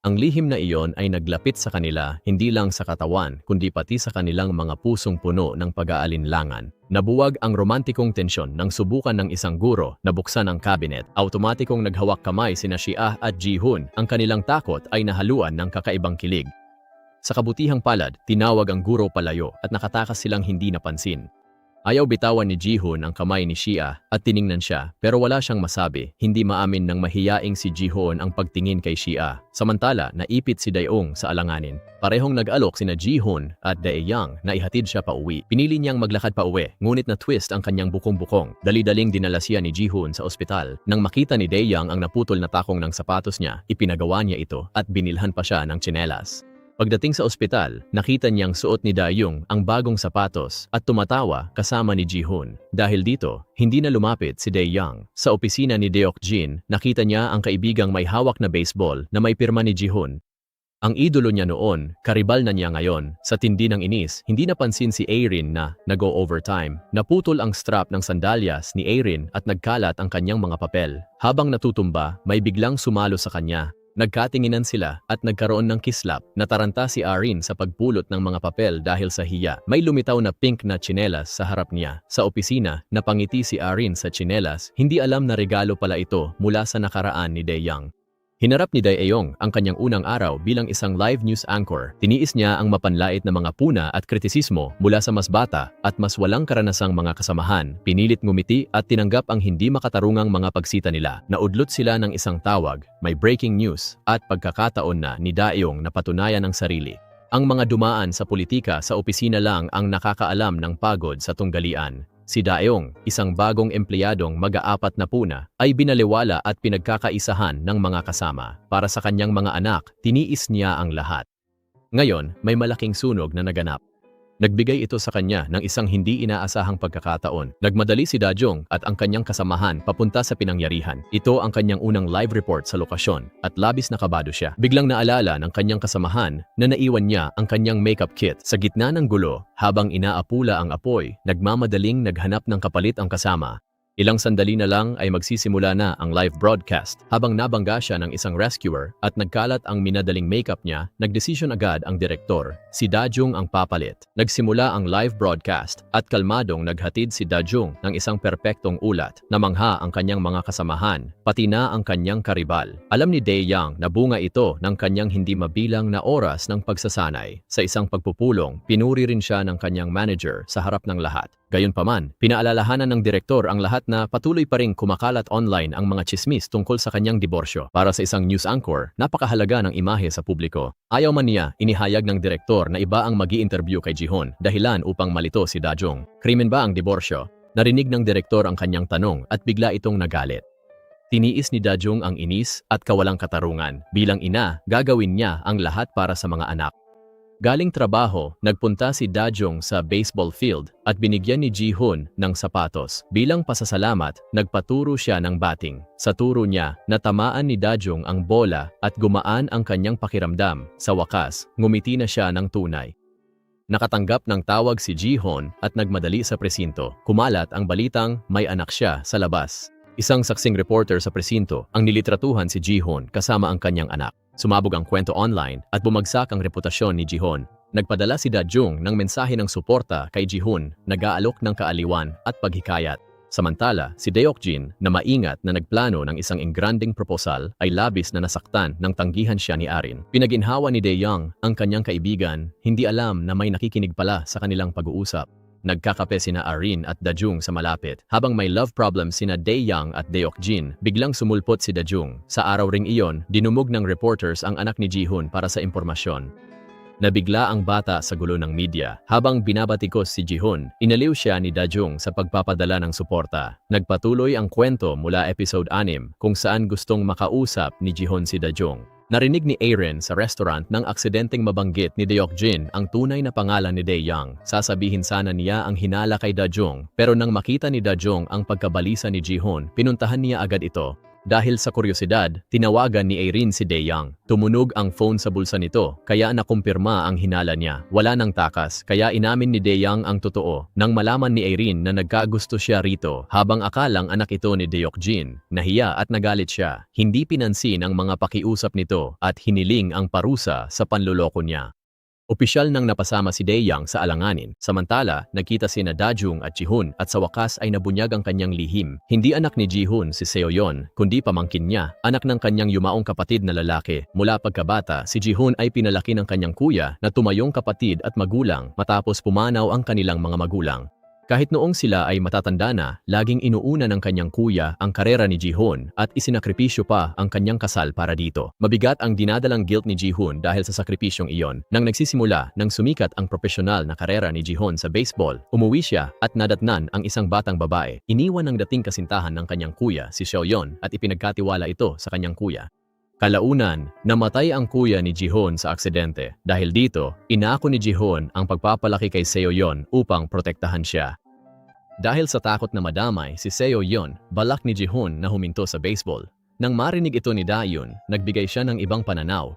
Ang lihim na iyon ay naglapit sa kanila hindi lang sa katawan kundi pati sa kanilang mga pusong puno ng pag-aalinlangan. Nabuwag ang romantikong tensyon nang subukan ng isang guro na buksan ang cabinet. Automatikong naghawak kamay sina Shia at Ji-hoon. Ang kanilang takot ay nahaluan ng kakaibang kilig. Sa kabutihang palad, tinawag ang guro palayo at nakatakas silang hindi napansin. Ayaw bitawan ni Ji-hoon ang kamay ni Shia at tiningnan siya pero wala siyang masabi. Hindi maamin ng mahiyaing si Ji-hoon ang pagtingin kay Shia. Samantala, naipit si Dae-ong sa alanganin. Parehong nag-alok sina Ji-hoon at Dae-yang na ihatid siya pauwi. Pinili niyang maglakad pauwi, ngunit na-twist ang kanyang bukong-bukong. Dali-daling dinala siya ni Ji-hoon sa ospital. Nang makita ni Dae-yang ang naputol na takong ng sapatos niya, ipinagawa niya ito at binilhan pa siya ng tsinelas. Pagdating sa ospital, nakita niyang suot ni Dae-young ang bagong sapatos at tumatawa kasama ni Ji-hoon. Dahil dito, hindi na lumapit si Dae-yang. Sa opisina ni Deok-jin, nakita niya ang kaibigang may hawak na baseball na may pirma ni Ji-hoon. Ang idolo niya noon, karibal na niya ngayon. Sa tindi ng inis, hindi napansin si Aerin na nag-o-overtime. Naputol ang strap ng sandalyas ni Aerin at nagkalat ang kanyang mga papel. Habang natutumba, may biglang sumalo sa kanya. Nagkatinginan sila at nagkaroon ng kislap. Nataranta si Aerin sa pagpulot ng mga papel dahil sa hiya. May lumitaw na pink na tsinelas sa harap niya. Sa opisina, napangiti si Aerin sa tsinelas. Hindi alam na regalo pala ito mula sa nakaraan ni Dae-young. Hinarap ni Dae-young ang kanyang unang araw bilang isang live news anchor. Tiniis niya ang mapanlait na mga puna at kritisismo mula sa mas bata at mas walang karanasang mga kasamahan. Pinilit ngumiti at tinanggap ang hindi makatarungang mga pagsita nila. Naudlot sila ng isang tawag, may breaking news at pagkakataon na ni Dae-young na patunayan ang sarili. Ang mga dumaan sa politika sa opisina lang ang nakakaalam ng pagod sa tunggalian. Si Dae-young, isang bagong empleyadong mag-aapat na puna, ay binaliwala at pinagkakaisahan ng mga kasama. Para sa kanyang mga anak, tiniis niya ang lahat. Ngayon, may malaking sunog na naganap. Nagbigay ito sa kanya ng isang hindi inaasahang pagkakataon. Nagmadali si Da-jong at ang kanyang kasamahan papunta sa pinangyarihan. Ito ang kanyang unang live report sa lokasyon at labis na kabado siya. Biglang naalala ng kanyang kasamahan na naiwan niya ang kanyang makeup kit. Sa gitna ng gulo, habang inaapula ang apoy, nagmamadaling naghanap ng kapalit ang kasama. Ilang sandali na lang ay magsisimula na ang live broadcast. Habang nabangga siya ng isang rescuer at nagkalat ang minadaling makeup niya, nagdesisyon agad ang direktor. Si Da-jung ang papalit. Nagsimula ang live broadcast at kalmadong naghatid si Da-jung ng isang perpektong ulat. Namangha ang kanyang mga kasamahan, pati na ang kanyang karibal. Alam ni Dae-young na bunga ito ng kanyang hindi mabilang na oras ng pagsasanay. Sa isang pagpupulong, pinuri rin siya ng kanyang manager sa harap ng lahat. Gayunpaman, pinaalalahanan ng direktor ang lahat na patuloy pa ring kumakalat online ang mga tsismis tungkol sa kanyang diborsyo. Para sa isang news anchor, napakahalaga ng imahe sa publiko. Ayaw man niya, inihayag ng direktor na iba ang magi-interview kay Ji-hoon, dahilan upang malito si Da-jung. Krimen ba ang diborsyo? Narinig ng direktor ang kanyang tanong at bigla itong nagalit. Tiniis ni Da-jung ang inis at kawalang katarungan. Bilang ina, gagawin niya ang lahat para sa mga anak. Galing trabaho, nagpunta si Da-jung sa baseball field at binigyan ni Ji-hoon ng sapatos. Bilang pasasalamat, nagpaturo siya ng batting. Sa turo niya, natamaan ni Da-jung ang bola at gumaan ang kanyang pakiramdam. Sa wakas, ngumiti na siya ng tunay. Nakatanggap ng tawag si Ji-hoon at nagmadali sa presinto. Kumalat ang balitang may anak siya sa labas. Isang saksing reporter sa presinto ang nilitratuhan si Ji-hoon kasama ang kanyang anak. Sumabog ang kwento online at bumagsak ang reputasyon ni Ji-hoon. Nagpadala si Da-jung ng mensahe ng suporta kay Ji-hoon, nag-aalok ng kaaliwan at paghikayat. Samantala, si Deok-jin na maingat na nagplano ng isang engranding proposal ay labis na nasaktan nang tanggihan siya ni Aerin. Pinaginhawa ni Dae-young ang kanyang kaibigan, hindi alam na may nakikinig pala sa kanilang pag-uusap. Nagkakape sina Aerin at Da-jung sa malapit. Habang may love problem sina Dae-young at Deok-jin, biglang sumulpot si Da-jung. Sa araw ring iyon, dinumog ng reporters ang anak ni Ji-hoon para sa impormasyon. Nabigla ang bata sa gulo ng media. Habang binabatikos si Ji-hoon, inaliw siya ni Da-jung sa pagpapadala ng suporta. Nagpatuloy ang kwento mula episode 6 kung saan gustong makausap ni Ji-hoon si Da-jung. Narinig ni Aerin sa restaurant nang aksidenteng mabanggit ni Deok-jin ang tunay na pangalan ni Dae-young. Sasabihin sana niya ang hinala kay Da-jung, pero nang makita ni Da-jung ang pagkabalisa ni Ji-hoon, pinuntahan niya agad ito. Dahil sa kuryosidad, tinawagan ni Irene si Daeyang. Tumunog ang phone sa bulsa nito, kaya nakumpirma ang hinala niya. Wala nang takas, kaya inamin ni Daeyang ang totoo. Nang malaman ni Irene na nagkagusto siya rito, habang akalang anak ito ni Deokjin, nahiya at nagalit siya. Hindi pinansin ang mga pakiusap nito at hiniling ang parusa sa panloloko niya. Opisyal nang napasama si Daeyang sa alanganin. Samantala, nagkita sina Dajung at Jihun at sa wakas ay nabunyag ang kanyang lihim. Hindi anak ni Jihun si Seoyeon, kundi pamangkin niya, anak ng kanyang yumaong kapatid na lalaki. Mula pagkabata, si Jihun ay pinalaki ng kanyang kuya na tumayong kapatid at magulang matapos pumanaw ang kanilang mga magulang. Kahit noong sila ay matatanda na, laging inuuna ng kanyang kuya ang karera ni Jihun at isinakripisyo pa ang kanyang kasal para dito. Mabigat ang dinadalang guilt ni Jihun dahil sa sakripisyong iyon. Nang nagsisimula nang sumikat ang profesional na karera ni Jihun sa baseball, umuwi siya at nadatnan ang isang batang babae. Iniwan ng dating kasintahan ng kanyang kuya, si Seoyeon, at ipinagkatiwala ito sa kanyang kuya. Kalaunan, namatay ang kuya ni Jihun sa aksidente. Dahil dito, inaako ni Jihun ang pagpapalaki kay Seoyeon upang protektahan siya. Dahil sa takot na madamay si Seoyeon, balak ni Jihun na huminto sa baseball. Nang marinig ito ni Daeun, nagbigay siya ng ibang pananaw.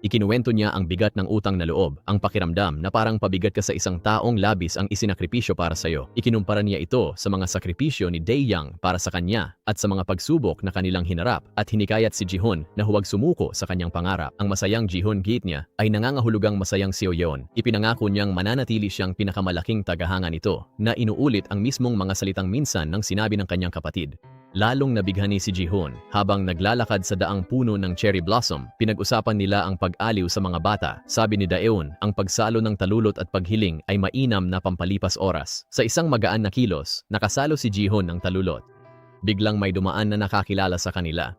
Ikinuwento niya ang bigat ng utang na loob, ang pakiramdam na parang pabigat ka sa isang taong labis ang isinakripisyo para sa'yo. Ikinumpara niya ito sa mga sakripisyo ni Daeyang para sa kanya at sa mga pagsubok na kanilang hinarap at hinikayat si Jihun na huwag sumuko sa kanyang pangarap. Ang masayang Jihun gate niya ay nangangahulugang masayang Seoyeon. Ipinangako niyang mananatili siyang pinakamalaking tagahanga nito na inuulit ang mismong mga salitang minsan ng sinabi ng kanyang kapatid. Lalong nabighani si Jihun habang naglalakad sa daang puno ng cherry blossom. Pinag-usapan nila ang pag-aliw sa mga bata. Sabi ni Daeun, ang pagsalo ng talulot at paghiling ay mainam na pampalipas oras. Sa isang magaan na kilos, nakasalo si Jihun ng talulot. Biglang may dumaan na nakakilala sa kanila.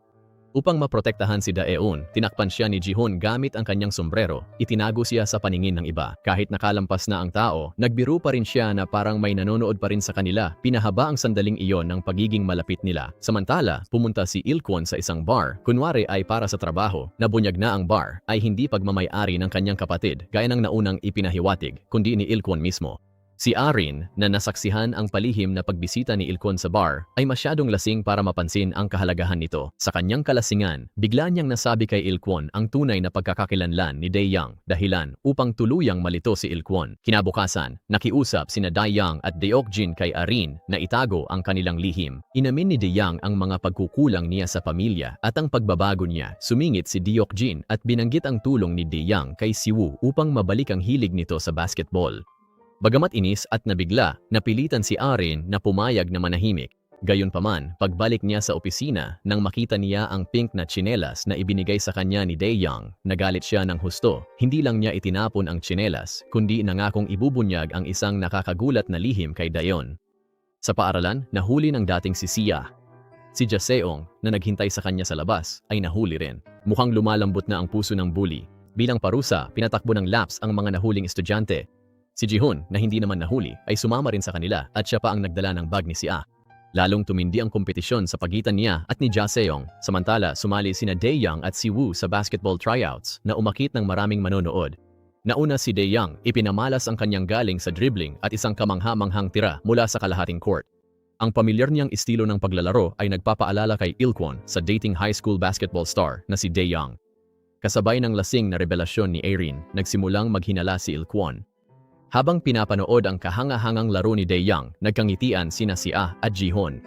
Upang maprotektahan si Daeun, tinakpan siya ni Jihun gamit ang kanyang sombrero. Itinago siya sa paningin ng iba. Kahit nakalampas na ang tao, nagbiro pa rin siya na parang may nanonood pa rin sa kanila. Pinahaba ang sandaling iyon ng pagiging malapit nila. Samantala, pumunta si Il-kwon sa isang bar. Kunwari ay para sa trabaho. Nabunyag na ang bar ay hindi pagmamay-ari ng kanyang kapatid, gaya ng naunang ipinahiwatig, kundi ni Il-kwon mismo. Si Arin, na nasaksihan ang palihim na pagbisita ni Il-kwon sa bar, ay masyadong lasing para mapansin ang kahalagahan nito. Sa kanyang kalasingan, bigla niyang nasabi kay Il-kwon ang tunay na pagkakakilanlan ni Daeyang, dahilan upang tuluyang malito si Il-kwon. Kinabukasan, nakiusap sina Daeyang at Deokjin kay Arin na itago ang kanilang lihim. Inamin ni Daeyang ang mga pagkukulang niya sa pamilya at ang pagbabago niya. Sumingit si Deokjin at binanggit ang tulong ni Daeyang kay Siwoo upang mabalik ang hilig nito sa basketball. Bagamat inis at nabigla, napilitan si Arin na pumayag na manahimik. Gayunpaman, pagbalik niya sa opisina nang makita niya ang pink na tsinelas na ibinigay sa kanya ni Daeyang, nagalit siya ng husto. Hindi lang niya itinapon ang tsinelas, kundi nangakong ibubunyag ang isang nakakagulat na lihim kay Daeun. Sa paaralan, nahuli ng dating si Sia. Si Jaseong, na naghintay sa kanya sa labas, ay nahuli rin. Mukhang lumalambot na ang puso ng bully. Bilang parusa, pinatakbo ng laps ang mga nahuling estudyante. Si Jihun, na hindi naman nahuli, ay sumama rin sa kanila at siya pa ang nagdala ng bag ni Sia. Lalong tumindi ang kompetisyon sa pagitan niya at ni Jaseong. Samantala, sumali sina Daeyang at Siwoo sa basketball tryouts na umakit ng maraming manonood. Nauna si Daeyang, ipinamalas ang kanyang galing sa dribbling at isang kamangha-manghang tira mula sa kalahating court. Ang pamilyar niyang estilo ng paglalaro ay nagpapaalala kay Il-kwon sa dating high school basketball star na si Daeyang. Kasabay ng lasing na revelasyon ni Arin, nagsimulang maghinala si Il-kwon. Habang pinapanood ang kahanga-hangang laro ni Daeyang, nagkangitian sina Sia at Jihun.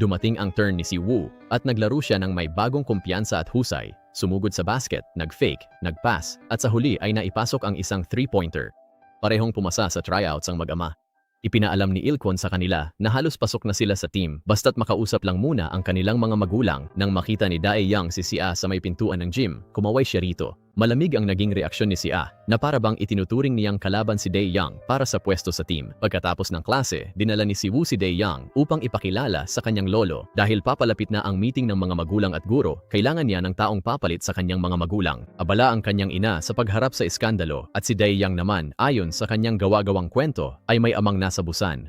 Dumating ang turn ni Siwoo at naglaro siya ng may bagong kumpiyansa at husay, sumugod sa basket, nag-fake, nag-pass, at sa huli ay naipasok ang isang three-pointer. Parehong pumasa sa tryouts ang mag-ama. Ipinaalam ni Il-kwon sa kanila na halos pasok na sila sa team basta't makausap lang muna ang kanilang mga magulang. Nang makita ni Daeyang si Sia sa may pintuan ng gym, kumaway siya rito. Malamig ang naging reaksyon ni Sia na para bang itinuturing niyang kalaban si Daeyang para sa pwesto sa team. Pagkatapos ng klase, dinala ni Siwoo si Daeyang upang ipakilala sa kanyang lolo. Dahil papalapit na ang meeting ng mga magulang at guro, kailangan niya ng taong papalit sa kanyang mga magulang. Abala ang kanyang ina sa pagharap sa iskandalo at si Daeyang naman, ayon sa kanyang gawa-gawang kwento, ay may amang nasa busan.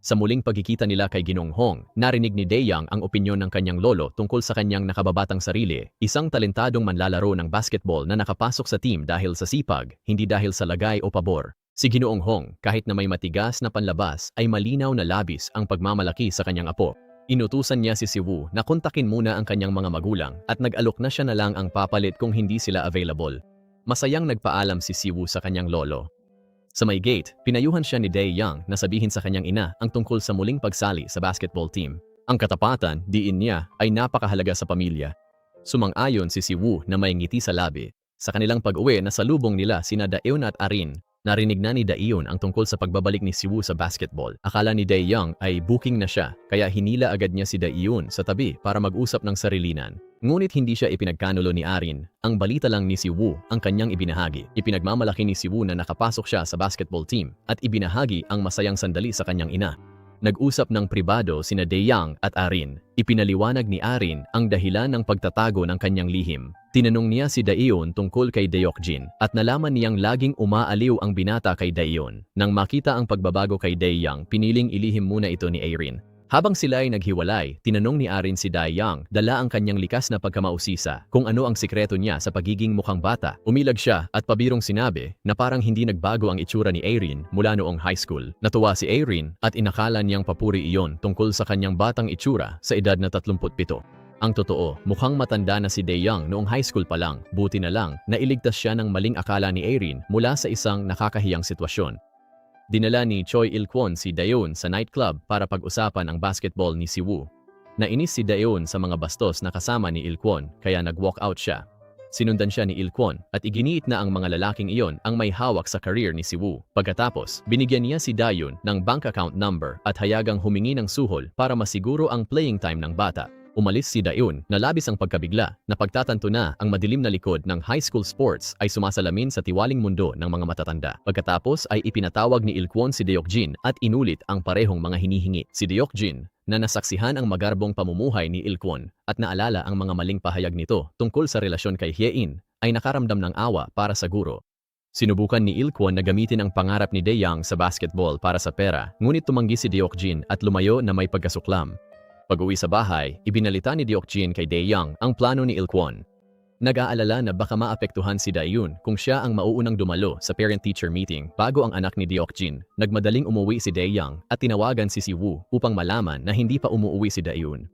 Sa muling pagkikita nila kay Ginong Hong, narinig ni Daeyang ang opinyon ng kanyang lolo tungkol sa kanyang nakababatang sarili, isang talentadong manlalaro ng basketball na nakapasok sa team dahil sa sipag, hindi dahil sa lagay o pabor. Si Ginoong Hong, kahit na may matigas na panlabas, ay malinaw na labis ang pagmamalaki sa kanyang apo. Inutusan niya si Siwoo na kontakin muna ang kanyang mga magulang at nag-alok na siya na lang ang papalit kung hindi sila available. Masayang nagpaalam si Siwoo sa kanyang lolo. Sa may gate, pinayuhan siya ni Dae-young na sabihin sa kanyang ina ang tungkol sa muling pagsali sa basketball team. Ang katapatan, diin niya, ay napakahalaga sa pamilya. Sumang-ayon si Siwoo na may ngiti sa labi. Sa kanilang pag-uwi, nasalubong nila sina Daeun at Arin. Narinig na ni Daeun ang tungkol sa pagbabalik ni Siwoo sa basketball. Akala ni Dae-young ay booking na siya, kaya hinila agad niya si Daeun sa tabi para mag-usap ng sarilinan. Ngunit hindi siya ipinagkanulo ni Arin. Ang balita lang ni Siwoo ang kanyang ibinahagi. Ipinagmamalaki ni Siwoo na nakapasok siya sa basketball team at ibinahagi ang masayang sandali sa kanyang ina. Nag-usap ng pribado sina Dae-young at Arin. Ipinaliwanag ni Arin ang dahilan ng pagtatago ng kanyang lihim. Tinanong niya si Daeun tungkol kay Deokjin at nalaman niyang laging umaaliw ang binata kay Daeun. Nang makita ang pagbabago kay Dae-young, piniling ilihim muna ito ni Arin. Habang sila ay naghiwalay, tinanong ni Arin si Dae-young dala ang kanyang likas na pagkamausisa kung ano ang sikreto niya sa pagiging mukhang bata. Umilag siya at pabirong sinabi na parang hindi nagbago ang itsura ni Arin mula noong high school. Natuwa si Arin at inakala niyang papuri iyon tungkol sa kanyang batang itsura sa edad na 37. Ang totoo, mukhang matanda na si Dae-young noong high school pa lang, buti na lang na iligtas siya ng maling akala ni Arin mula sa isang nakakahiyang sitwasyon. Dinala ni Choi Il-kwon si Daeun sa nightclub para pag-usapan ang basketball ni Siwoo. Nainis si Daeun sa mga bastos na kasama ni Il-kwon kaya nag-walk out siya. Sinundan siya ni Il-kwon at iginiit na ang mga lalaking iyon ang may hawak sa career ni Siwoo. Pagkatapos, binigyan niya si Daeun ng bank account number at hayagang humingi ng suhol para masiguro ang playing time ng bata. Umalis si Daeun na labis ang pagkabigla na pagtatanto na ang madilim na likod ng high school sports ay sumasalamin sa tiwaling mundo ng mga matatanda. Pagkatapos ay ipinatawag ni Il-kwon si Deokjin at inulit ang parehong mga hinihingi. Si Deokjin na nasaksihan ang magarbong pamumuhay ni Il-kwon at naalala ang mga maling pahayag nito tungkol sa relasyon kay Hye-in ay nakaramdam ng awa para sa guro. Sinubukan ni Il-kwon na gamitin ang pangarap ni Dae-young sa basketball para sa pera, ngunit tumanggi si Deokjin at lumayo na may pagkasuklam. Pag-uwi sa bahay, ibinalita ni Deokjin kay Dae-young ang plano ni Il-kwon. Nag-aalala na baka maapektuhan si Daeun kung siya ang mauunang dumalo sa parent-teacher meeting bago ang anak ni Deokjin. Nagmadaling umuwi si Dae-young at tinawagan si Siwoo upang malaman na hindi pa umuuwi si Daeun.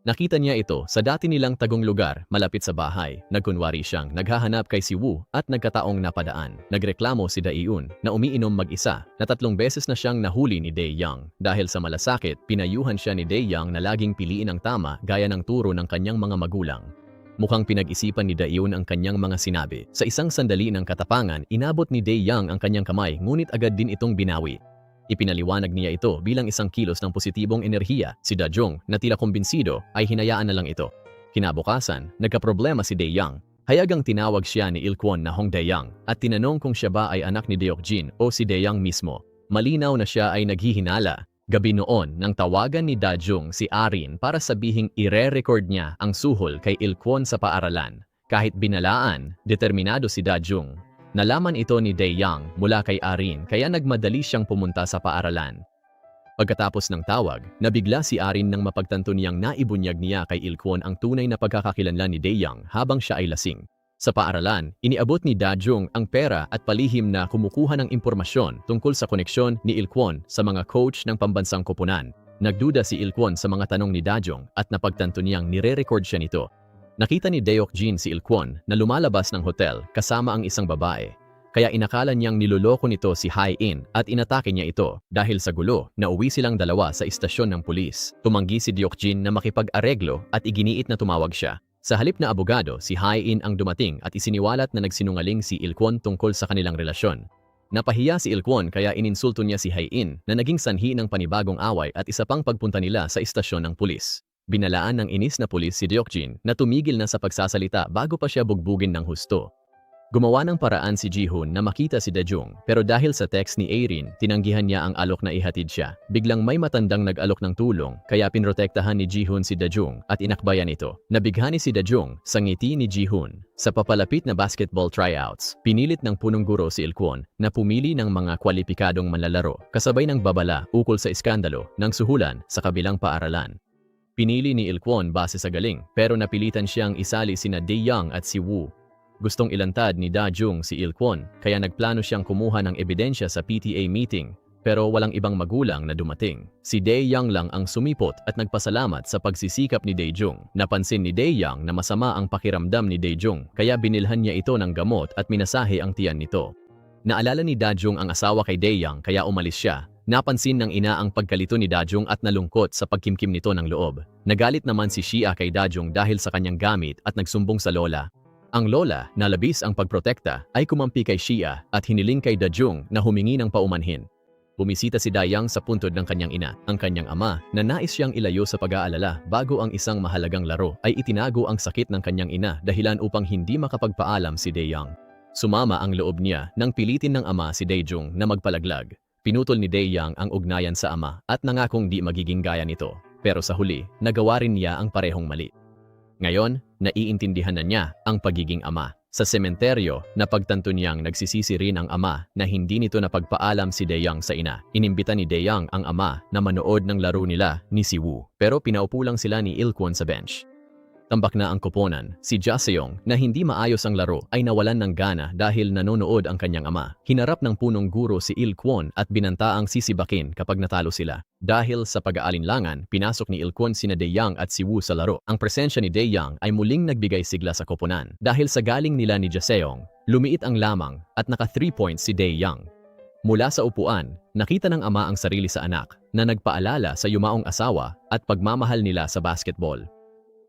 Nakita niya ito sa dati nilang tagong lugar malapit sa bahay. Nagkunwari siyang naghahanap kay Siwoo at nagkataong napadaan. Nagreklamo si Daeun na umiinom mag-isa na 3 beses na siyang nahuli ni Dae-young. Dahil sa malasakit, pinayuhan siya ni Dae-young na laging piliin ang tama gaya ng turo ng kanyang mga magulang. Mukhang pinag-isipan ni Daeun ang kanyang mga sinabi. Sa isang sandali ng katapangan, inabot ni Dae-young ang kanyang kamay ngunit agad din itong binawi. Ipinaliwanag niya ito bilang isang kilos ng positibong enerhiya. Si Dajong, na tila kumbinsido, ay hinayaan na lang ito. Kinabukasan, nagkaproblema si Dae-young. Hayagang tinawag siya ni Il-kwon na Hong Dae-young at tinanong kung siya ba ay anak ni Deokjin o si Dae-young mismo. Malinaw na siya ay naghihinala. Gabi noon nang tawagan ni Dajong si Arin para sabihing ire-record niya ang suhol kay Il-kwon sa paaralan. Kahit binalaan, determinado si Dajong. Nalaman ito ni Dae-young mula kay Arin kaya nagmadali siyang pumunta sa paaralan. Pagkatapos ng tawag, nabigla si Arin nang mapagtanto niyang naibunyag niya kay Il-kwon ang tunay na pagkakakilanlan ni Dae-young habang siya ay lasing. Sa paaralan, iniabot ni Dajong ang pera at palihim na kumukuha ng impormasyon tungkol sa koneksyon ni Il-kwon sa mga coach ng pambansang koponan. Nagduda si Il-kwon sa mga tanong ni Dajong at napagtanto niyang nire-record siya nito. Nakita ni Deokjin si Il-kwon na lumalabas ng hotel kasama ang isang babae. Kaya inakala niyang niloloko nito si Hye-in at inatake niya ito. Dahil sa gulo, nauwi silang dalawa sa istasyon ng pulis. Tumanggi si Deokjin na makipag-areglo at iginiit na tumawag siya. Sa halip na abogado, si Hye-in ang dumating at isiniwalat na nagsinungaling si Il-kwon tungkol sa kanilang relasyon. Napahiya si Il-kwon kaya ininsulto niya si Hye-in na naging sanhi ng panibagong away at isa pang pagpunta nila sa istasyon ng pulis. Binalaan ng inis na pulis si Deokjin na tumigil na sa pagsasalita bago pa siya bugbugin ng husto. Gumawa ng paraan si Ji-hoon na makita si Dajong pero dahil sa text ni Arin, tinanggihan niya ang alok na ihatid siya. Biglang may matandang nag-alok ng tulong kaya pinrotektahan ni Ji-hoon si Dajong at inakbayan ito. Nabighani si Dajong sa ngiti ni Ji-hoon. Sa papalapit na basketball tryouts, pinilit ng punong guro si Il-kwon na pumili ng mga kwalipikadong manlalaro kasabay ng babala ukol sa iskandalo ng suhulan sa kabilang paaralan. Pinili ni Il-kwon base sa galing pero napilitan siyang isali sina Dae-young at Siwoo. Gustong ilantad ni Dajong si Il-kwon kaya nagplano siyang kumuha ng ebidensya sa PTA meeting pero walang ibang magulang na dumating. Si Dae-young lang ang sumipot at nagpasalamat sa pagsisikap ni Dae-jung. Napansin ni Dae-young na masama ang pakiramdam ni Dae-jung kaya binilhan niya ito ng gamot at minasahe ang tiyan nito. Naalala ni Dae-jung ang asawa kay Dae-young kaya umalis siya. Napansin ng ina ang pagkalito ni Dae-jung at nalungkot sa pagkimkim nito ng loob. Nagalit naman si Shia kay Dae-jung dahil sa kanyang gamit at nagsumbong sa lola. Ang lola, na labis ang pagprotekta, ay kumampi kay Shia at hiniling kay Dae-jung na humingi ng paumanhin. Bumisita si Dae-young sa puntod ng kanyang ina. Ang kanyang ama, na nais siyang ilayo sa pag-aalala bago ang isang mahalagang laro, ay itinago ang sakit ng kanyang ina dahilan upang hindi makapagpaalam si Dae-young. Sumama ang loob niya nang pilitin ng ama si Dae-jung na magpalaglag. Pinutol ni Dae-young ang ugnayan sa ama at nangakong di magiging gaya nito. Pero sa huli, nagawa rin niya ang parehong mali. Ngayon, naiintindihan na niya ang pagiging ama. Sa sementeryo, napagtanto niyang nagsisisi rin ang ama na hindi nito napagpaalam si Dae-young sa ina. Inimbita ni Dae-young ang ama na manood ng laro nila ni si Woo. Pero pinaupo lang sila ni Il-kwon sa bench. Tambak na ang koponan, si Ja-seong na hindi maayos ang laro ay nawalan ng gana dahil nanonood ang kanyang ama. Hinarap ng punong guro si Il-kwon at binantaang sisibakin kapag natalo sila. Dahil sa pag-aalinlangan, pinasok ni Il-kwon sina Dae-young at si Woo sa laro. Ang presensya ni Dae-young ay muling nagbigay sigla sa koponan. Dahil sa galing nila ni Ja-seong, lumiit ang lamang at naka 3 points si Dae-young. Mula sa upuan, nakita ng ama ang sarili sa anak na nagpaalala sa yumaong asawa at pagmamahal nila sa basketball.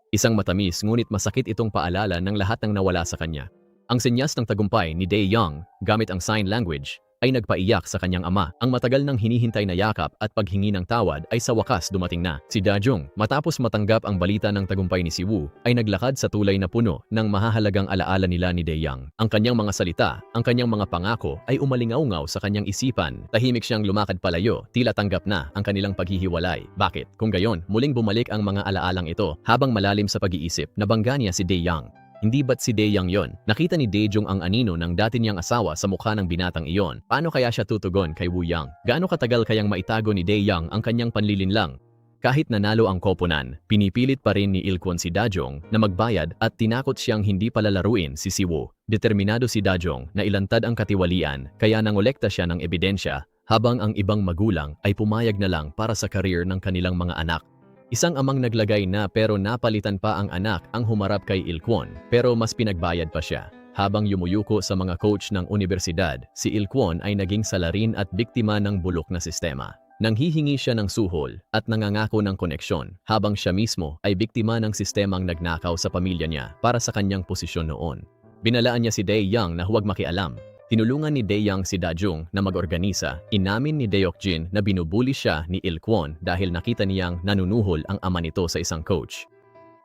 Isang matamis ngunit masakit itong paalala ng lahat ng nawala sa kanya. Ang senyas ng tagumpay ni Dae-young gamit ang sign language ay nagpaiyak sa kanyang ama. Ang matagal nang hinihintay na yakap at paghingi ng tawad ay sa wakas dumating na. Si Dae-jung, matapos matanggap ang balita ng tagumpay ni si Woo, ay naglakad sa tulay na puno ng mahahalagang alaala nila ni Dae-young. Ang kanyang mga salita, ang kanyang mga pangako ay umalingaw-ngaw sa kanyang isipan. Tahimik siyang lumakad palayo, tila tanggap na ang kanilang paghihiwalay. Bakit? Kung gayon, muling bumalik ang mga alaalang ito. Habang malalim sa pag-iisip, nabangga niya si Dae-young. Hindi ba't si Dae-young yon? Nakita ni Dae-jung ang anino ng dati niyang asawa sa mukha ng binatang iyon. Paano kaya siya tutugon kay Woo-young? Gaano katagal kayang maitago ni Dae-young ang kanyang panlilinlang? Kahit nanalo ang koponan, pinipilit pa rin ni Il-kwon si Dae-jung na magbayad at tinakot siyang hindi palalaruin si Woo. Determinado si Dae-jung na ilantad ang katiwalian kaya nangolekta siya ng ebidensya habang ang ibang magulang ay pumayag na lang para sa career ng kanilang mga anak. Isang amang naglagay na pero napalitan pa ang anak ang humarap kay Il-kwon pero mas pinagbayad pa siya. Habang yumuyuko sa mga coach ng universidad, si Il-kwon ay naging salarin at biktima ng bulok na sistema. Nanghihingi siya ng suhol at nangangako ng koneksyon habang siya mismo ay biktima ng sistemang nagnakaw sa pamilya niya para sa kanyang posisyon noon. Binalaan niya si Dae-young na huwag makialam. Tinulungan ni Dae-young si Dae-jung na mag-organisa. Inamin ni Dae-ok-jin na binubuli siya ni Il-kwon dahil nakita niyang nanunuhol ang ama nito sa isang coach.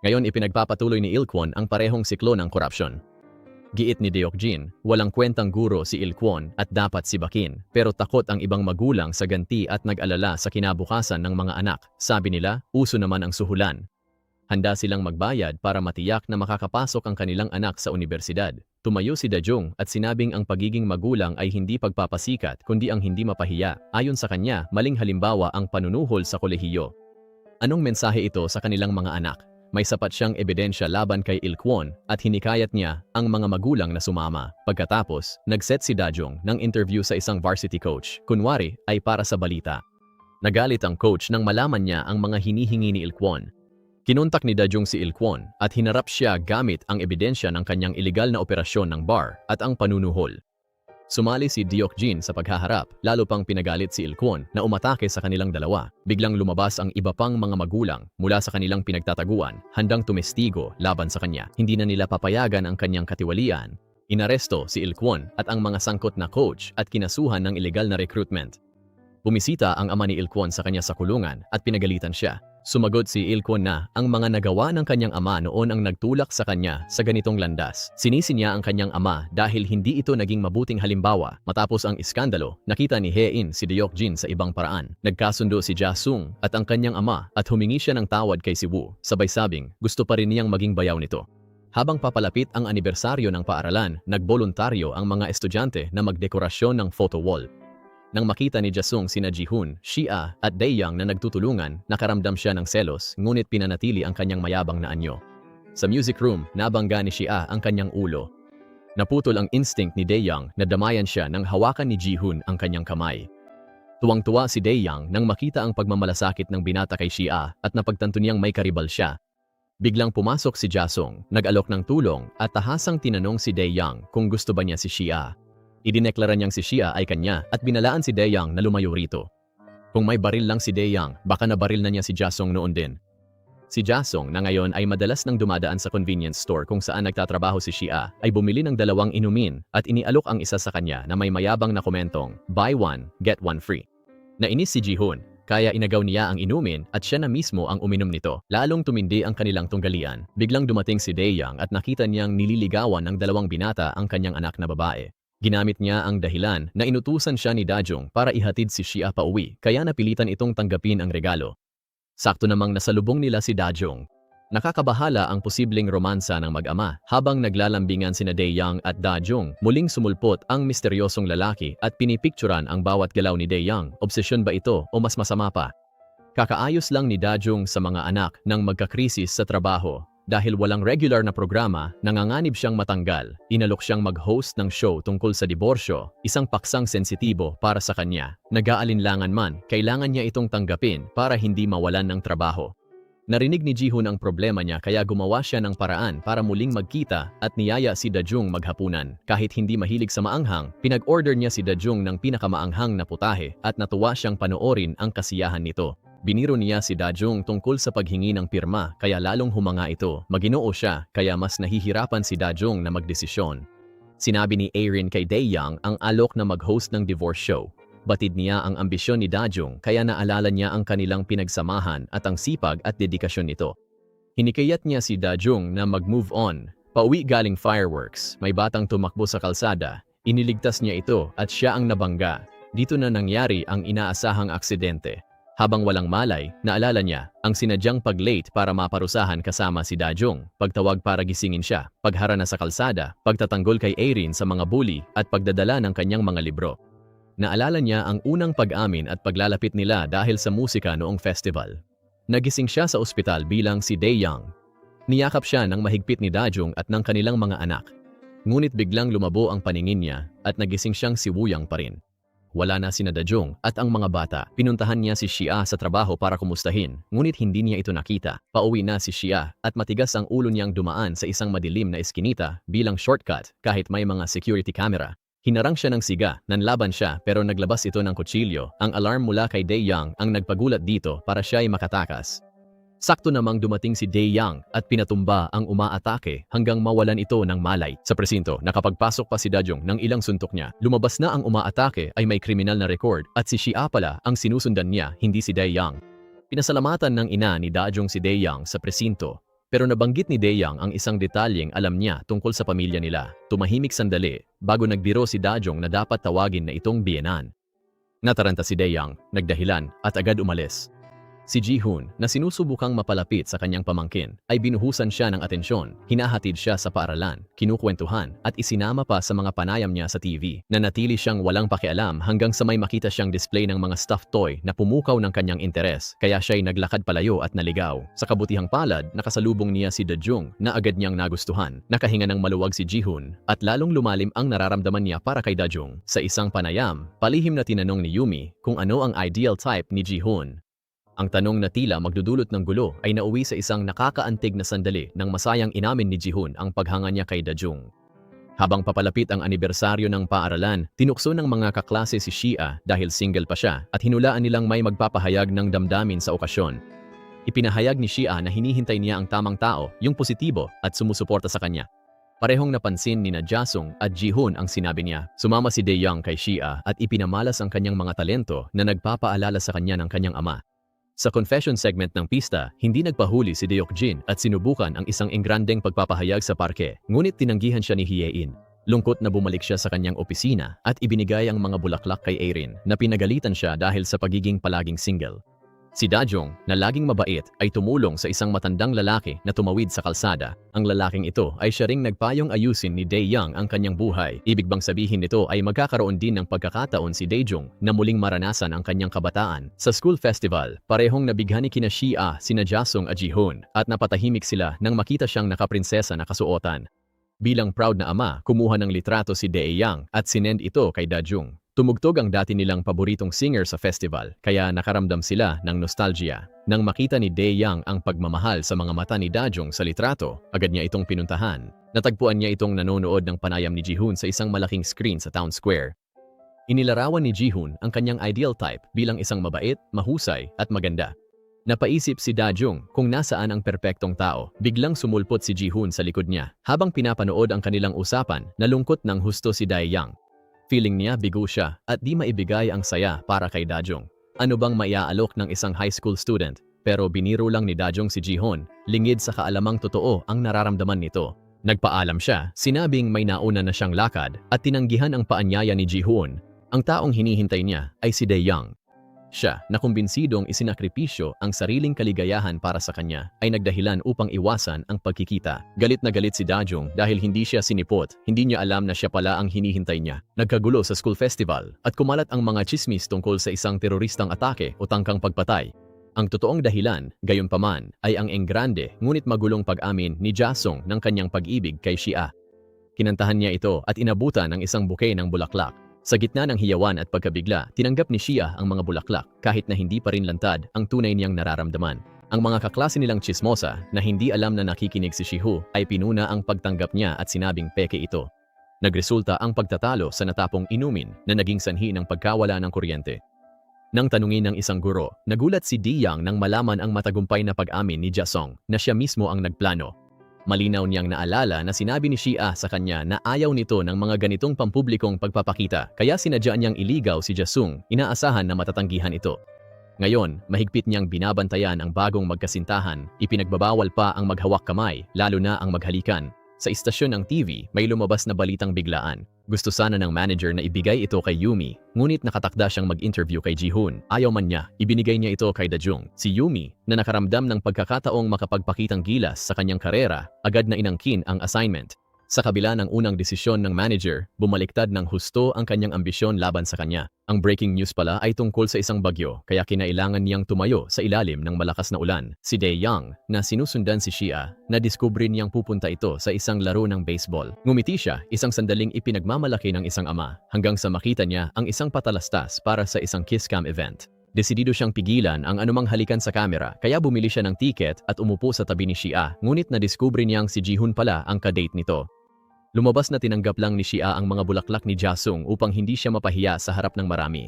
Ngayon ipinagpapatuloy ni Il-kwon ang parehong siklo ng korupsyon. Giit ni Dae-ok-jin, walang kwentang guro si Il-kwon at dapat sibakin, pero takot ang ibang magulang sa ganti at nag-alala sa kinabukasan ng mga anak. Sabi nila, uso naman ang suhulan. Handa silang magbayad para matiyak na makakapasok ang kanilang anak sa universidad. Tumayo si Dae-jung at sinabing ang pagiging magulang ay hindi pagpapasikat kundi ang hindi mapahiya. Ayon sa kanya, maling halimbawa ang panunuhol sa kolehiyo. Anong mensahe ito sa kanilang mga anak? May sapat siyang ebidensya laban kay Il-kwon at hinikayat niya ang mga magulang na sumama. Pagkatapos, nagset si Dae-jung ng interview sa isang varsity coach. Kunwari ay para sa balita. Nagalit ang coach nang malaman niya ang mga hinihingi ni Il-kwon. Kinontak ni Dae-jung si Il-kwon at hinarap siya gamit ang ebidensya ng kanyang ilegal na operasyon ng bar at ang panunuhol. Sumali si Dae-ok-jin sa paghaharap, lalo pang pinagalit si Il-kwon na umatake sa kanilang dalawa. Biglang lumabas ang iba pang mga magulang mula sa kanilang pinagtataguan, handang tumestigo laban sa kanya. Hindi na nila papayagan ang kanyang katiwalian. Inaresto si Il-kwon at ang mga sangkot na coach at kinasuhan ng ilegal na recruitment. Bumisita ang ama ni Il-kwon sa kanya sa kulungan at pinagalitan siya. Sumagot si Il-kwon na ang mga nagawa ng kanyang ama noon ang nagtulak sa kanya sa ganitong landas. Sinisi niya ang kanyang ama dahil hindi ito naging mabuting halimbawa. Matapos ang iskandalo, nakita ni Hae-in si Dae-ok-jin sa ibang paraan. Nagkasundo si Ja-sung at ang kanyang ama at humingi siya ng tawad kay si Woo. Sabay sabing, gusto pa rin niyang maging bayaw nito. Habang papalapit ang anibersaryo ng paaralan, nagboluntaryo ang mga estudyante na magdekorasyon ng photo wall. Nang makita ni Ja-sung sina Ji-hoon, Shia at Dae-young na nagtutulungan, nakaramdam siya ng selos ngunit pinanatili ang kanyang mayabang na anyo. Sa music room, nabangga ni Shia ang kanyang ulo. Naputol ang instinct ni Dae-young na damayan siya nang hawakan ni Ji-hoon ang kanyang kamay. Tuwang-tuwa si Daeyang nang makita ang pagmamalasakit ng binata kay Xia at napagtanto niyang may karibal siya. Biglang pumasok si Jasong, nag-alok ng tulong at tahasang tinanong si Daeyang kung gusto ba niya si Xia. Idineklara niyang si Xia ay kanya at binalaan si Daeyang na lumayo rito. Kung may baril lang si Daeyang, baka nabaril na niya si Jasong noon din. Si Jasong na ngayon ay madalas nang dumadaan sa convenience store kung saan nagtatrabaho si Xia ay bumili ng 2 inumin at inialok ang isa sa kanya na may mayabang na komentong, "Buy one, get one free." Nainis si Ji-hoon, kaya inagaw niya ang inumin at siya na mismo ang uminom nito. Lalong tumindi ang kanilang tunggalian. Biglang dumating si Daeyang at nakita niyang nililigawan ng 2 binata ang kanyang anak na babae. Ginamit niya ang dahilan na inutusan siya ni Dajong para ihatid si Xia pauwi kaya napilitan itong tanggapin ang regalo. Sakto namang nasalubong nila si Dajong. Nakakabahala ang posibleng romansa ng mag-ama habang naglalambingan sina Daeyang at Dajong. Muling sumulpot ang misteryosong lalaki at pinipikturan ang bawat galaw ni Daeyang. Obsesyon ba ito o mas masama pa? Kakaayos lang ni Dajong sa mga anak nang magkakrisis sa trabaho. Dahil walang regular na programa, nanganganib siyang matanggal. Inalok siyang mag-host ng show tungkol sa diborsyo, isang paksang sensitibo para sa kanya. Nag-aalinlangan man, kailangan niya itong tanggapin para hindi mawalan ng trabaho. Narinig ni Ji-hoon ang problema niya kaya gumawa siya ng paraan para muling magkita at niyaya si Dajong maghapunan. Kahit hindi mahilig sa maanghang, pinag-order niya si Dajong ng pinakamaanghang na putahe at natuwa siyang panoorin ang kasiyahan nito. Biniro niya si Dajong tungkol sa paghingi ng pirma kaya lalong humanga ito. Maginoo siya kaya mas nahihirapan si Dajong na magdesisyon. Sinabi ni Erin kay Daeyang ang alok na mag-host ng divorce show. Batid niya ang ambisyon ni Dajong kaya naalala niya ang kanilang pinagsamahan at ang sipag at dedikasyon nito. Hinikayat niya si Dajong na mag-move on. Pauwi galing fireworks, may batang tumakbo sa kalsada. Iniligtas niya ito at siya ang nabangga. Dito na nangyari ang inaasahang aksidente. Habang walang malay, naalala niya ang sinadyang pag-late para maparusahan kasama si Dajong, pagtawag para gisingin siya, pagharana sa kalsada, pagtatanggol kay Erin sa mga bully at pagdadala ng kanyang mga libro. Naalala niya ang unang pag-amin at paglalapit nila dahil sa musika noong festival. Nagising siya sa ospital bilang si Daeyang. Niyakap siya ng mahigpit ni Dajong at ng kanilang mga anak. Ngunit biglang lumabo ang paningin niya at nagising siyang si Wuyang pa rin. Wala na sina Dajong at ang mga bata. Pinuntahan niya si Xia sa trabaho para kumustahin, ngunit hindi niya ito nakita. Pauwi na si Xia at matigas ang ulo niyang dumaan sa isang madilim na eskinita bilang shortcut kahit may mga security camera. Hinarang siya ng siga, nanlaban siya pero naglabas ito ng kutsilyo. Ang alarm mula kay Daeyang ang nagpagulat dito para siya ay makatakas. Sakto namang dumating si Daeyang at pinatumba ang umaatake hanggang mawalan ito ng malay. Sa presinto, nakapagpasok pa si Dajong ng ilang suntok niya. Lumabas na ang umaatake ay may kriminal na record at si Xia pala ang sinusundan niya, hindi si Daeyang. Pinasalamatan ng ina ni Dajong si Daeyang sa presinto. Pero nabanggit ni Daeyang ang isang detalyeng alam niya tungkol sa pamilya nila. Tumahimik sandali bago nagbiro si Dajong na dapat tawagin na itong biyenan. Nataranta si Daeyang, nagdahilan at agad umalis. Si Ji-hoon, na sinusubukang mapalapit sa kanyang pamangkin, ay binuhusan siya ng atensyon, hinahatid siya sa paaralan, kinukwentuhan, at isinama pa sa mga panayam niya sa TV. Nanatili siyang walang pakialam hanggang sa may makita siyang display ng mga stuffed toy na pumukaw ng kanyang interes, kaya siya'y naglakad palayo at naligaw. Sa kabutihang palad, nakasalubong niya si Dajong na agad niyang nagustuhan. Nakahinga ng maluwag si Ji-hoon, at lalong lumalim ang nararamdaman niya para kay Dajong. Sa isang panayam, palihim na tinanong ni Yumi kung ano ang ideal type ni Ji-hoon. Ang tanong na tila magdudulot ng gulo ay nauwi sa isang nakakaantig na sandali nang masayang inamin ni Ji-hoon ang paghanga niya kay Dajong. Habang papalapit ang anibersaryo ng paaralan, tinukso ng mga kaklase si Xia dahil single pa siya at hinulaan nilang may magpapahayag ng damdamin sa okasyon. Ipinahayag ni Xia na hinihintay niya ang tamang tao, yung positibo at sumusuporta sa kanya. Parehong napansin ni Jasong at Ji-hoon ang sinabi niya. Sumama si Daeyang kay Xia at ipinamalas ang kanyang mga talento na nagpapaalala sa kanya ng kanyang ama. Sa confession segment ng pista, hindi nagpahuli si Deokjin at sinubukan ang isang engrandeng pagpapahayag sa parke, ngunit tinanggihan siya ni Hyein. Lungkot na bumalik siya sa kanyang opisina at ibinigay ang mga bulaklak kay Erin na pinagalitan siya dahil sa pagiging palaging single. Si Dajong, na laging mabait, ay tumulong sa isang matandang lalaki na tumawid sa kalsada. Ang lalaking ito ay siya ring nagpayong ayusin ni Daeyang ang kanyang buhay. Ibig bang sabihin nito ay magkakaroon din ng pagkakataon si Daejong na muling maranasan ang kanyang kabataan. Sa school festival, parehong nabighani kina Xia, sina Jasong at Ji-hoon at napatahimik sila nang makita siyang nakaprinsesa na kasuotan. Bilang proud na ama, kumuha ng litrato si Daeyang at sinend ito kay Dajong. Tumugtog ang dati nilang paboritong singer sa festival, kaya nakaramdam sila ng nostalgia. Nang makita ni Dae-young ang pagmamahal sa mga mata ni Da-jung sa litrato, agad niya itong pinuntahan. Natagpuan niya itong nanonood ng panayam ni Ji-hoon sa isang malaking screen sa town square. Inilarawan ni Ji-hoon ang kanyang ideal type bilang isang mabait, mahusay, at maganda. Napaisip si Da-jung kung nasaan ang perpektong tao. Biglang sumulpot si Ji-hoon sa likod niya. Habang pinapanood ang kanilang usapan, nalungkot ng husto si Dae-young. Feeling niya bigo siya at di maibigay ang saya para kay Da-jung. Ano bang maiaalok ng isang high school student? Pero biniro lang ni Da-jung si Ji-hoon, lingid sa kaalamang totoo ang nararamdaman nito. Nagpaalam siya, sinabing may nauna na siyang lakad at tinanggihan ang paanyaya ni Ji-hoon. Ang taong hinihintay niya ay si Dae-young. Siya, na kumbinsidong isinakripisyo ang sariling kaligayahan para sa kanya, ay nagdahilan upang iwasan ang pagkikita. Galit na galit si Da-jung dahil hindi siya sinipot, hindi niya alam na siya pala ang hinihintay niya. Nagkagulo sa school festival at kumalat ang mga chismis tungkol sa isang teroristang atake o tangkang pagpatay. Ang totoong dahilan, gayunpaman, ay ang enggrande ngunit magulong pag-amin ni Ja-sung ng kanyang pag-ibig kay Shia. Kinantahan niya ito at inabutan ng isang bouquet ng bulaklak. Sa gitna ng hiyawan at pagkabigla, tinanggap ni Shia ang mga bulaklak kahit na hindi pa rin lantad ang tunay niyang nararamdaman. Ang mga kaklase nilang chismosa na hindi alam na nakikinig si Shiho ay pinuna ang pagtanggap niya at sinabing peke ito. Nagresulta ang pagtatalo sa natapong inumin na naging sanhi ng pagkawala ng kuryente. Nang tanungin ng isang guro, nagulat si Dae-young nang malaman ang matagumpay na pag-amin ni Ja-sung na siya mismo ang nagplano. Malinaw niyang naalala na sinabi ni Shia sa kanya na ayaw nito ng mga ganitong pampublikong pagpapakita, kaya sinadya niyang iligaw si Ja-sung, inaasahan na matatanggihan ito. Ngayon, mahigpit niyang binabantayan ang bagong magkasintahan, ipinagbabawal pa ang maghawak kamay, lalo na ang maghalikan. Sa istasyon ng TV, may lumabas na balitang biglaan. Gusto sana ng manager na ibigay ito kay Yumi, ngunit nakatakda siyang mag-interview kay Ji-hoon. Ayaw man niya, ibinigay niya ito kay Da-jung. Si Yumi, na nakaramdam ng pagkakataong makapagpakitang gilas sa kanyang karera, agad na inangkin ang assignment. Sa kabila ng unang desisyon ng manager, bumaliktad ng husto ang kanyang ambisyon laban sa kanya. Ang breaking news pala ay tungkol sa isang bagyo, kaya kinailangan niyang tumayo sa ilalim ng malakas na ulan. Si Dae-young, na sinusundan si Shia, nadiskubre niyang pupunta ito sa isang laro ng baseball. Ngumiti siya, isang sandaling ipinagmamalaki ng isang ama, hanggang sa makita niya ang isang patalastas para sa isang kiss cam event. Desidido siyang pigilan ang anumang halikan sa kamera, kaya bumili siya ng tiket at umupo sa tabi ni Shia, ngunit nadiskubre niyang si Ji-hoon pala ang kadate nito. Lumabas na tinanggap lang ni Shia ang mga bulaklak ni Ja-sung upang hindi siya mapahiya sa harap ng marami.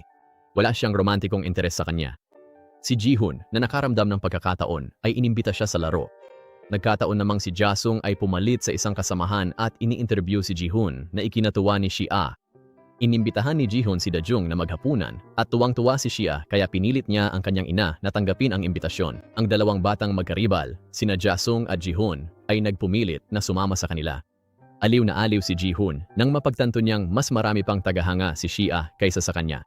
Wala siyang romantikong interes sa kanya. Si Ji-hoon, na nakaramdam ng pagkakataon, ay inimbita siya sa laro. Nagkataon namang si Ja-sung ay pumalit sa isang kasamahan at ini-interview si Ji-hoon na ikinatuwa ni Shia. Inimbitahan ni Ji-hoon si Da-jung na maghapunan at tuwang-tuwa si Shia kaya pinilit niya ang kanyang ina na tanggapin ang imbitasyon. Ang dalawang batang magkaribal, sina Ja-sung at Ji-hoon, ay nagpumilit na sumama sa kanila. Aliw na aliw si Ji-hoon nang mapagtanto niyang mas marami pang tagahanga si Shia kaysa sa kanya.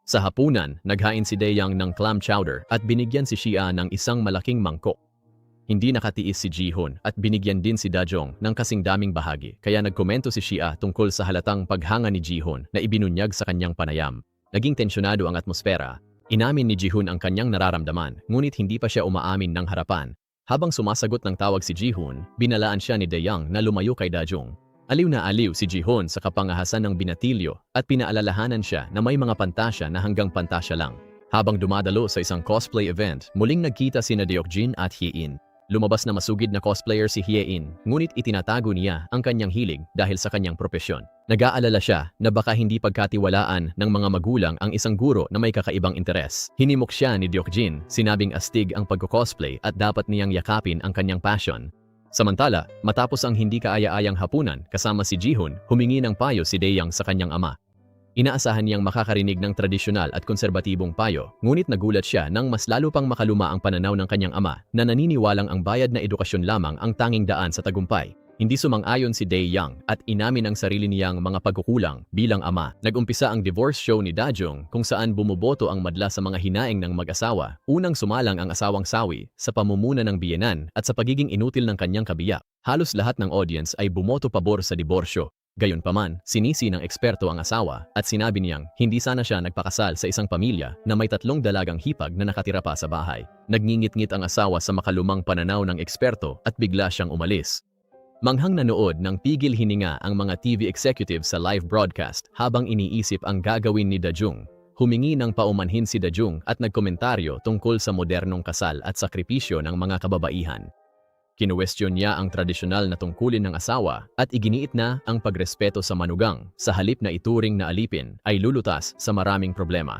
Sa hapunan, naghain si Dae-young ng clam chowder at binigyan si Shia ng isang malaking mangkok. Hindi nakatiis si Ji-hoon at binigyan din si Da-jung ng kasing daming bahagi, kaya nagkomento si Shia tungkol sa halatang paghanga ni Ji-hoon na ibinunyag sa kanyang panayam. Naging tensyonado ang atmosfera. Inamin ni Ji-hoon ang kanyang nararamdaman, ngunit hindi pa siya umaamin ng harapan. Habang sumasagot ng tawag si Ji-hoon, binalaan siya ni Dae-young na lumayo kay Da-jung. Aliw na aliw si Ji-hoon sa kapangahasan ng binatilyo at pinaalalahanan siya na may mga pantasya na hanggang pantasya lang. Habang dumadalo sa isang cosplay event, muling nagkita sina Deokjin at Hye-in. Lumabas na masugid na cosplayer si Hye-in, ngunit itinatago niya ang kanyang hilig dahil sa kanyang propesyon. Nag-aalala siya na baka hindi pagkatiwalaan ng mga magulang ang isang guro na may kakaibang interes. Hinimok siya ni Deokjin, sinabing astig ang pagko-cosplay at dapat niyang yakapin ang kanyang passion. Samantala, matapos ang hindi kaaya-ayang hapunan kasama si Ji-hoon, humingi ng payo si Dae-young sa kanyang ama. Inaasahan niyang makakarinig ng tradisyonal at konserbatibong payo, ngunit nagulat siya nang mas lalo pang makaluma ang pananaw ng kanyang ama na naniniwalang ang bayad na edukasyon lamang ang tanging daan sa tagumpay. Hindi sumang-ayon si Dae-young at inamin ang sarili niyang mga pagkukulang bilang ama. Nag-umpisa ang divorce show ni Da-jung kung saan bumoboto ang madla sa mga hinaing ng mag-asawa. Unang sumalang ang asawang sawi sa pamumuna ng biyenan at sa pagiging inutil ng kanyang kabiyak. Halos lahat ng audience ay bumoto pabor sa diborsyo. Gayunpaman, sinisi ng eksperto ang asawa at sinabi niyang hindi sana siya nagpakasal sa isang pamilya na may 3 dalagang hipag na nakatira pa sa bahay. Nagngingit-ngit ang asawa sa makalumang pananaw ng eksperto at bigla siyang umalis. Manghang nanood ng pigil hininga ang mga TV executives sa live broadcast habang iniisip ang gagawin ni Dajung. Humingi ng paumanhin si Dajung at nagkomentaryo tungkol sa modernong kasal at sakripisyo ng mga kababaihan. Kinuwestiyon niya ang tradisyonal na tungkulin ng asawa at iginiit na ang pagrespeto sa manugang sa halip na ituring na alipin ay lulutas sa maraming problema.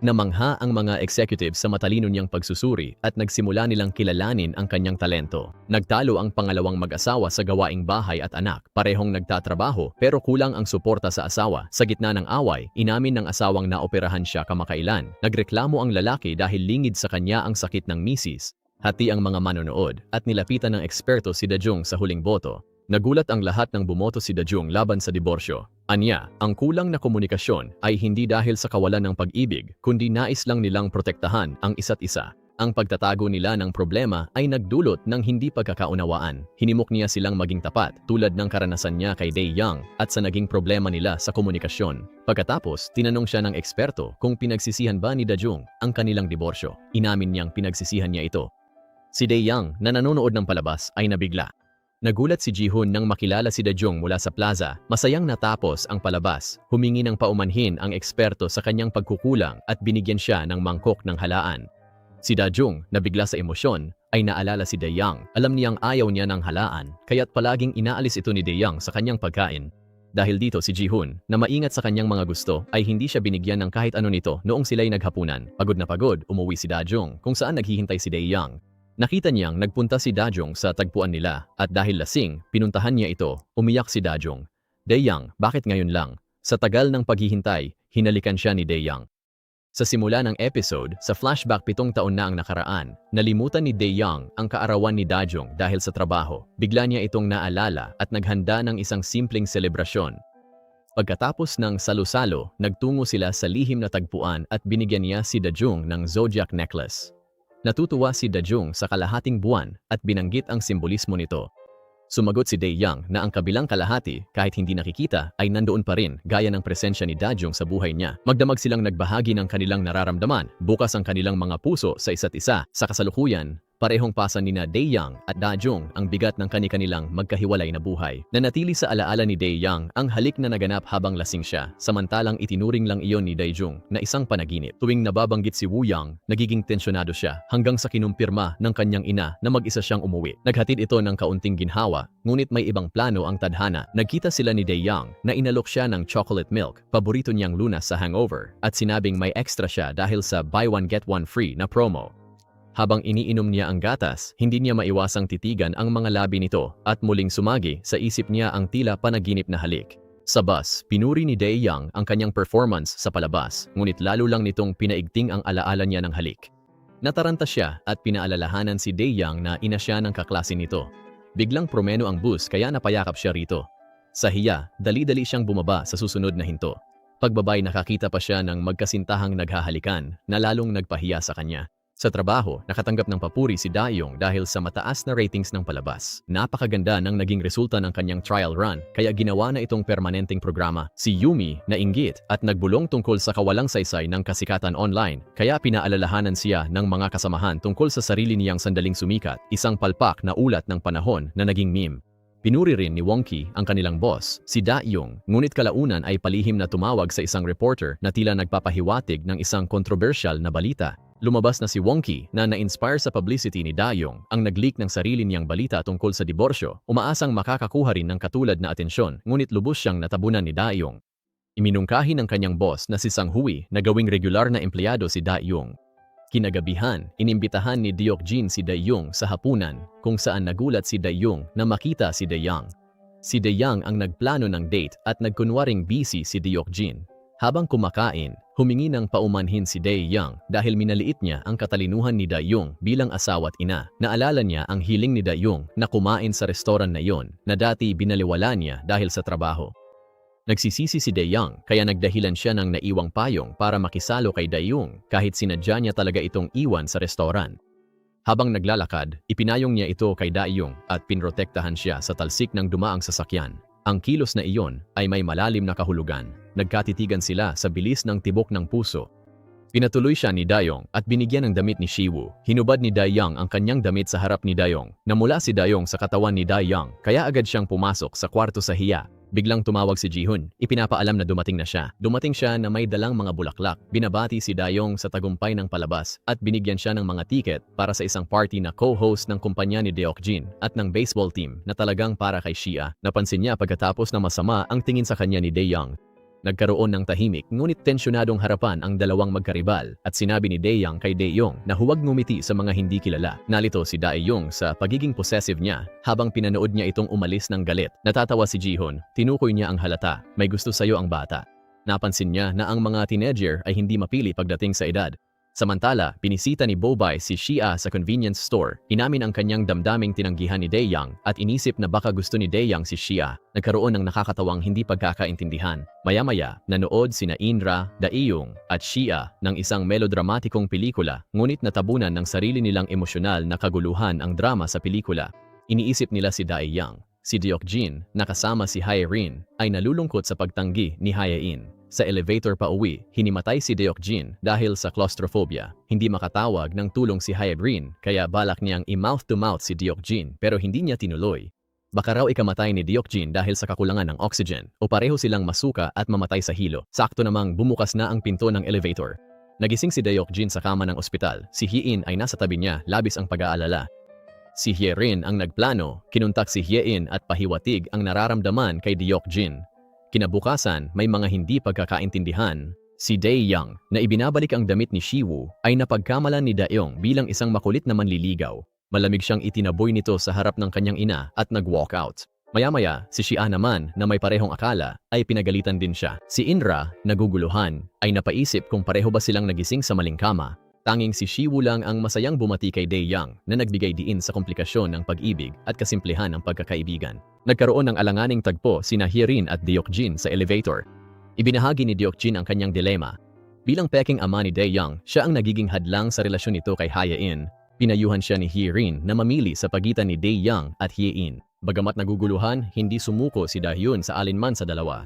Namangha ang mga executives sa matalino niyang pagsusuri at nagsimula nilang kilalanin ang kanyang talento. Nagtalo ang pangalawang mag-asawa sa gawaing bahay at anak. Parehong nagtatrabaho pero kulang ang suporta sa asawa. Sa gitna ng away, inamin ng asawang naoperahan siya kamakailan. Nagreklamo ang lalaki dahil lingid sa kanya ang sakit ng misis. Hati ang mga manonood at nilapitan ng eksperto si Dajung sa huling boto. Nagulat ang lahat nang bumoto si Dajung laban sa diborsyo. Anya, ang kulang na komunikasyon ay hindi dahil sa kawalan ng pag-ibig, kundi nais lang nilang protektahan ang isa't isa. Ang pagtatago nila ng problema ay nagdulot ng hindi pagkakaunawaan. Hinimok niya silang maging tapat tulad ng karanasan niya kay Dae Young at sa naging problema nila sa komunikasyon. Pagkatapos, tinanong siya ng eksperto kung pinagsisihan ba ni Dajung ang kanilang diborsyo. Inamin niyang pinagsisihan niya ito. Si Dae Young na nanonood ng palabas ay nabigla. Nagulat si Ji-hoon nang makilala si Dajung mula sa plaza. Masayang natapos ang palabas. Humingi ng paumanhin ang eksperto sa kanyang pagkukulang at binigyan siya ng mangkok ng halaan. Si Dajung, nabigla sa emosyon, ay naalala si Dae Young. Alam niyang ayaw niya ng halaan, kaya't palaging inaalis ito ni Dae Young sa kanyang pagkain. Dahil dito si Ji-hoon, na maingat sa kanyang mga gusto, ay hindi siya binigyan ng kahit ano nito noong sila'y naghapunan. Pagod na pagod, umuwi si Dajung kung saan naghihintay si Dae Young. Nakita niyang nagpunta si Dajung sa tagpuan nila at dahil lasing, pinuntahan niya ito. Umiyak si Dajung. Dae Young, bakit ngayon lang? Sa tagal ng paghihintay, hinalikan siya ni Dae Young. Sa simula ng episode, sa flashback 7 taon na ang nakaraan, nalimutan ni Dae Young ang kaarawan ni Dajung dahil sa trabaho. Bigla niya itong naalala at naghanda ng isang simpleng selebrasyon. Pagkatapos ng salo-salo, nagtungo sila sa lihim na tagpuan at binigyan niya si Dajung ng zodiac necklace. Natutuwa si Dajung sa kalahating buwan at binanggit ang simbolismo nito. Sumagot si Dae Young na ang kabilang kalahati, kahit hindi nakikita, ay nandoon pa rin gaya ng presensya ni Dajung sa buhay niya. Magdamag silang nagbahagi ng kanilang nararamdaman, bukas ang kanilang mga puso sa isa't isa. Sa kasalukuyan, parehong pasa nina Dae Young at Dajung ang bigat ng kani-kanilang magkahiwalay na buhay. Nanatili sa alaala ni Dae Young ang halik na naganap habang lasing siya, samantalang itinuring lang iyon ni Dajung na isang panaginip. Tuwing nababanggit si Woo Young, nagiging tensyonado siya hanggang sa kinumpirma ng kanyang ina na mag-isa siyang umuwi. Naghatid ito ng kaunting ginhawa, ngunit may ibang plano ang tadhana. Nagkita sila ni Dae Young na inalok siya ng chocolate milk, paborito niyang lunas sa hangover, at sinabing may extra siya dahil sa buy one get one free na promo. Habang iniinom niya ang gatas, hindi niya maiwasang titigan ang mga labi nito at muling sumagi sa isip niya ang tila panaginip na halik. Sa bus, pinuri ni Dae Young ang kanyang performance sa palabas, ngunit lalo lang nitong pinaigting ang alaala niya ng halik. Nataranta siya at pinaalalahanan si Dae Young na ina siya ng kaklase nito. Biglang promeno ang bus kaya napayakap siya rito. Sa hiya, dali-dali siyang bumaba sa susunod na hinto. Pagbabay nakakita pa siya ng magkasintahang naghahalikan na lalong nagpahiya sa kanya. Sa trabaho, nakatanggap ng papuri si Dae Young dahil sa mataas na ratings ng palabas. Napakaganda ng naging resulta ng kanyang trial run, kaya ginawa na itong permanenteng programa. Si Yumi, nainggit at nagbulong tungkol sa kawalang saysay ng kasikatan online, kaya pinaalalahanan siya ng mga kasamahan tungkol sa sarili niyang sandaling sumikat, isang palpak na ulat ng panahon na naging meme. Pinuri rin ni Wonki ang kanilang boss, si Dae Young, ngunit kalaunan ay palihim na tumawag sa isang reporter na tila nagpapahiwatig ng isang kontrobersyal na balita. Lumabas na si Wonki na na-inspire sa publicity ni Dae Young ang nag-leak ng sarili niyang balita tungkol sa diborsyo, umaasang makakakuha rin ng katulad na atensyon, ngunit lubos siyang natabunan ni Dae Young. Iminungkahi ng kanyang boss na si Sang Hui na gawing regular na empleyado si Dae Young. Kinagabihan, inimbitahan ni Deok Jin si Dae Young sa hapunan kung saan nagulat si Dae Young na makita si Dae Young. Si Dae Young ang nagplano ng date at nagkunwaring busy si Deok Jin. Habang kumakain, humingi ng paumanhin si Dae Young dahil minaliit niya ang katalinuhan ni Dae Young bilang asawa at ina. Naalala niya ang hiling ni Dae Young na kumain sa restoran na iyon na dati binaliwala niya dahil sa trabaho. Nagsisisi si Dae Young kaya nagdahilan siya ng naiwang payong para makisalo kay Dae Young kahit sinadya niya talaga itong iwan sa restoran. Habang naglalakad, ipinayong niya ito kay Dae Young at pinrotektahan siya sa talsik ng dumaang sasakyan. Ang kilos na iyon ay may malalim na kahulugan. Nagkatitigan sila sa bilis ng tibok ng puso. Pinatuloy siya ni Dayong at binigyan ng damit ni Shiwoo. Hinubad ni Dayang ang kanyang damit sa harap ni Dayong. Namula si Dayong sa katawan ni Dayang kaya agad siyang pumasok sa kwarto sa hiya. Biglang tumawag si Jihun. Ipinapaalam na dumating na siya. Dumating siya na may dalang mga bulaklak. Binabati si Dayong sa tagumpay ng palabas at binigyan siya ng mga tiket para sa isang party na co-host ng kumpanya ni Deokjin at ng baseball team na talagang para kay Shia. Napansin niya pagkatapos na masama ang tingin sa kanya ni Daeyang. Nagkaroon ng tahimik ngunit tensyonadong harapan ang dalawang magkaribal at sinabi ni Daeyang kay Daeyong na huwag ngumiti sa mga hindi kilala. Nalito si Daeyong sa pagiging possessive niya habang pinanood niya itong umalis ng galit. Natatawa si Jihun, tinukoy niya ang halata, may gusto sa'yo ang bata. Napansin niya na ang mga teenager ay hindi mapili pagdating sa edad. Samantala, binisita ni Bobay si Shia sa convenience store. Inamin ang kanyang damdaming tinanggihan ni Daeyang at inisip na baka gusto ni Daeyang si Shia. Nagkaroon ng nakakatawang hindi pagkakaintindihan. Maya-maya, nanood sina Indra, Daeyong at Shia ng isang melodramatikong pelikula, ngunit natabunan ng sarili nilang emosyonal na kaguluhan ang drama sa pelikula. Iniisip nila si Daeyang. Si Deokjin, na kasama si Hye-rin, ay nalulungkot sa pagtanggi ni Hye-in. Sa elevator pa uwi, hinimatay si Deokjin dahil sa claustrophobia. Hindi makatawag ng tulong si Hye-rin kaya balak niyang i-mouth-to-mouth si Deokjin pero hindi niya tinuloy. Baka raw ikamatay ni Deokjin dahil sa kakulangan ng oxygen o pareho silang masuka at mamatay sa hilo. Sakto namang bumukas na ang pinto ng elevator. Nagising si Deokjin sa kama ng ospital. Si Hye-in ay nasa tabi niya, labis ang pag-aalala. Si Hye-rin ang nagplano, kinuntak si Hye-in at pahiwatig ang nararamdaman kay Deokjin. Kinabukasan, may mga hindi pagkakaintindihan. Si Daeyang, na ibinabalik ang damit ni Shiwoo, ay napagkamalan ni Daeyong bilang isang makulit na manliligaw. Malamig siyang itinaboy nito sa harap ng kanyang ina at nag-walk out. Maya-maya, si Shia naman, na may parehong akala, ay pinagalitan din siya. Si Indra, naguguluhan, ay napaisip kung pareho ba silang nagising sa maling kama. Tanging si Shiwoo lang ang masayang bumati kay Daeyang na nagbigay diin sa komplikasyon ng pag-ibig at kasimplihan ng pagkakaibigan. Nagkaroon ng alanganing tagpo sina Hye-rin at Deokjin sa elevator. Ibinahagi ni Deokjin ang kanyang dilema. Bilang peking ama ni Daeyang, siya ang nagiging hadlang sa relasyon nito kay Hye-in. Pinayuhan siya ni Hye-rin na mamili sa pagitan ni Daeyang at Hye-in. Bagamat naguguluhan, hindi sumuko si Dahyun sa alinman sa dalawa.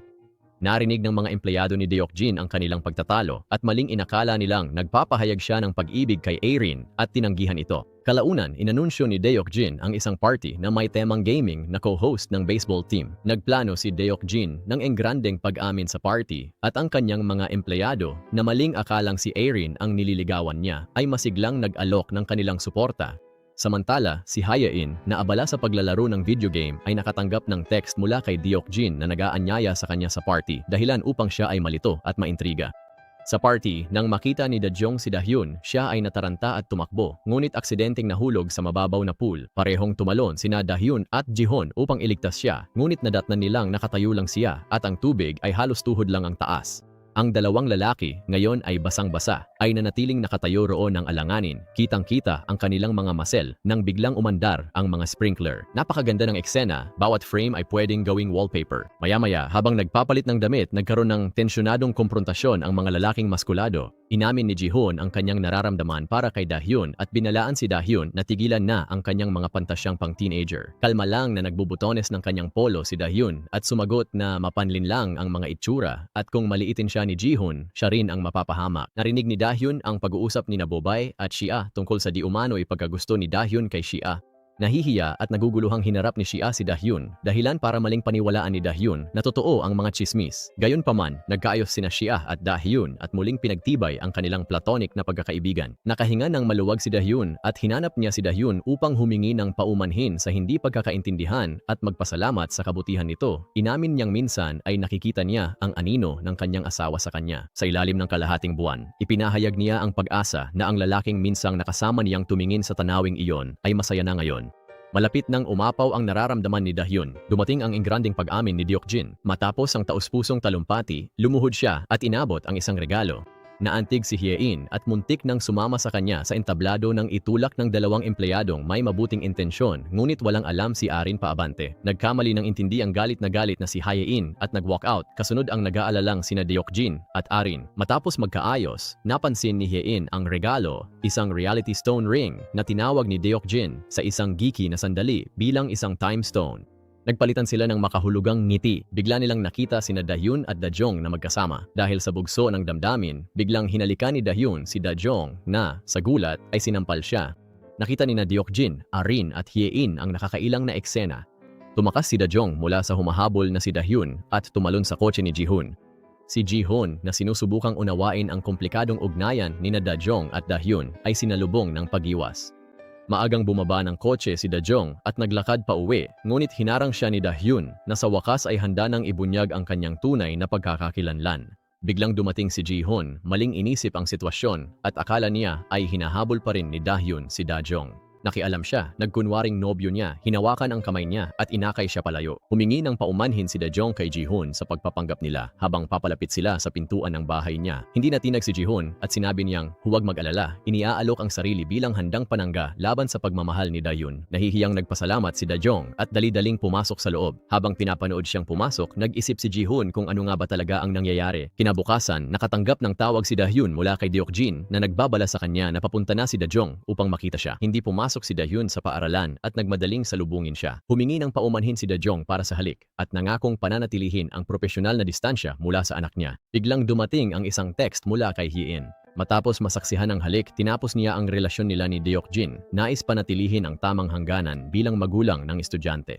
Narinig ng mga empleyado ni Deokjin ang kanilang pagtatalo at maling inakala nilang nagpapahayag siya ng pag-ibig kay Aerin at tinanggihan ito. Kalaunan, inanunsyo ni Deokjin ang isang party na may temang gaming na co-host ng baseball team. Nagplano si Deokjin ng engrandeng pag-amin sa party at ang kanyang mga empleyado na maling akalang si Aerin ang nililigawan niya ay masiglang nag-alok ng kanilang suporta. Samantala, si Hye-in na abala sa paglalaro ng video game ay nakatanggap ng text mula kay Deokjin na nag-aanyaya sa kanya sa party dahilan upang siya ay malito at maintriga. Sa party, nang makita ni Dajeong si Dahyun, siya ay nataranta at tumakbo, ngunit aksidenteng nahulog sa mababaw na pool. Parehong tumalon sina Dahyun at Jihon upang iligtas siya, ngunit nadatnan nilang nakatayo lang siya at ang tubig ay halos tuhod lang ang taas. Ang dalawang lalaki, ngayon ay basang-basa, ay nanatiling nakatayo roon ng alanganin. Kitang-kita ang kanilang mga muscle nang biglang umandar ang mga sprinkler. Napakaganda ng eksena, bawat frame ay pwedeng gawing wallpaper. Maya-maya, habang nagpapalit ng damit, nagkaroon ng tensyonadong komprontasyon ang mga lalaking maskulado. Inamin ni Jihon ang kanyang nararamdaman para kay Dahyun at binalaan si Dahyun na tigilan na ang kanyang mga pantasyang pang-teenager. Kalma lang na nagbubutones ng kanyang polo si Dahyun at sumagot na mapanlin lang ang mga itsura at kung maliitin siya ni Jihon, siya rin ang mapapahamak. Narinig ni Dahyun ang pag-uusap ni Bobay at Shia tungkol sa di umano'y pagkagusto ni Dahyun kay Shia. Nahihiya at naguguluhang hinarap ni Shia si Dahyun, dahilan para maling paniwalaan ni Dahyun na totoo ang mga tsismis. Gayunpaman, nagkaayos sina Shia at Dahyun at muling pinagtibay ang kanilang platonic na pagkakaibigan. Nakahinga ng maluwag si Dahyun at hinanap niya si Dahyun upang humingi ng paumanhin sa hindi pagkakaintindihan at magpasalamat sa kabutihan nito. Inamin niyang minsan ay nakikita niya ang anino ng kanyang asawa sa kanya. Sa ilalim ng kalahating buwan, ipinahayag niya ang pag-asa na ang lalaking minsang nakasama niyang tumingin sa tanawing iyon ay masaya na ngayon. Malapit nang umapaw ang nararamdaman ni Dahyun, dumating ang ingranding pag-amin ni Deokjin. Matapos ang taus-pusong talumpati, lumuhod siya at inabot ang isang regalo. Naantig si Hye-in at muntik nang sumama sa kanya sa entablado ng itulak ng dalawang empleyadong may mabuting intensyon, ngunit walang alam si Arin paabante. Nagkamali ng intindi ang galit na si Hye-in at nag-walk out, kasunod ang nag-aalalang sina Deokjin at Arin. Matapos magkaayos, napansin ni Hye-in ang regalo, isang reality stone ring na tinawag ni Deokjin sa isang geeky na sandali bilang isang time stone. Nagpalitan sila ng makahulugang ngiti. Bigla nilang nakita sina Dahyun at Dajong na magkasama. Dahil sa bugso ng damdamin, biglang hinalikan ni Dahyun si Dajong na, sa gulat, ay sinampal siya. Nakita ni Deokjin, Arin at Hyein ang nakakailang na eksena. Tumakas si Dajong mula sa humahabol na si Dahyun at tumalon sa kotse ni Jihoon. Si Jihoon na sinusubukang unawain ang komplikadong ugnayan ni Dajong at Dahyun ay sinalubong ng pag-iwas. Maagang bumaba ng kotse si Dajong at naglakad pa uwi, ngunit hinarang siya ni Dahyun na sa wakas ay handa nang ibunyag ang kanyang tunay na pagkakakilanlan. Biglang dumating si Jihoon, maling inisip ang sitwasyon at akala niya ay hinahabol pa rin ni Dahyun si Dajong. Nakialam siya, nagkunwaring nobyo niya, hinawakan ang kamay niya at inakay siya palayo. Humingi ng paumanhin si Dajong kay Jihoon sa pagpapanggap nila habang papalapit sila sa pintuan ng bahay niya. Hindi natinag si Jihoon at sinabi niyang huwag mag-alala, iniaalok ang sarili bilang handang panangga laban sa pagmamahal ni Dahyun. Nahihiyang nagpasalamat si Dajong at dali-daling pumasok sa loob. Habang pinapanood siyang pumasok, nag-isip si Jihoon kung ano nga ba talaga ang nangyayari. Kinabukasan, nakatanggap ng tawag si Dahyun mula kay Deokjin na nagbabala sa kanya na papunta na si Dajong upang makita siya. Hindi pumasok si Dahyun sa paaralan at nagmadaling salubungin siya. Humingi ng paumanhin si Dajong para sa halik at nangakong pananatilihin ang propesyonal na distansya mula sa anak niya. Biglang dumating ang isang text mula kay Hyein. Matapos masaksihan ang halik, tinapos niya ang relasyon nila ni Deokjin. Nais panatilihin ang tamang hangganan bilang magulang ng estudyante.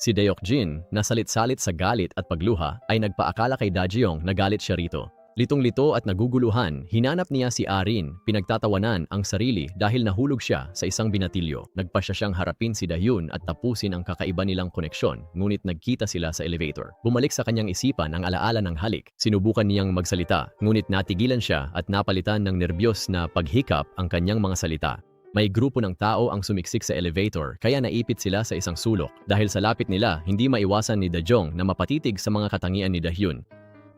Si Deokjin, na salit-salit sa galit at pagluha, ay nagpaakala kay Dajeong na galit siya rito. Litong-lito at naguguluhan, hinanap niya si Arin, pinagtatawanan ang sarili dahil nahulog siya sa isang binatilyo. Nagpasya siyang harapin si Dahyun at tapusin ang kakaiba nilang koneksyon, ngunit nagkita sila sa elevator. Bumalik sa kanyang isipan ang alaala ng halik. Sinubukan niyang magsalita, ngunit natigilan siya at napalitan ng nerbiyos na paghikap ang kanyang mga salita. May grupo ng tao ang sumiksik sa elevator kaya naipit sila sa isang sulok. Dahil sa lapit nila, hindi maiwasan ni Dajong na mapatitig sa mga katangian ni Dahyun.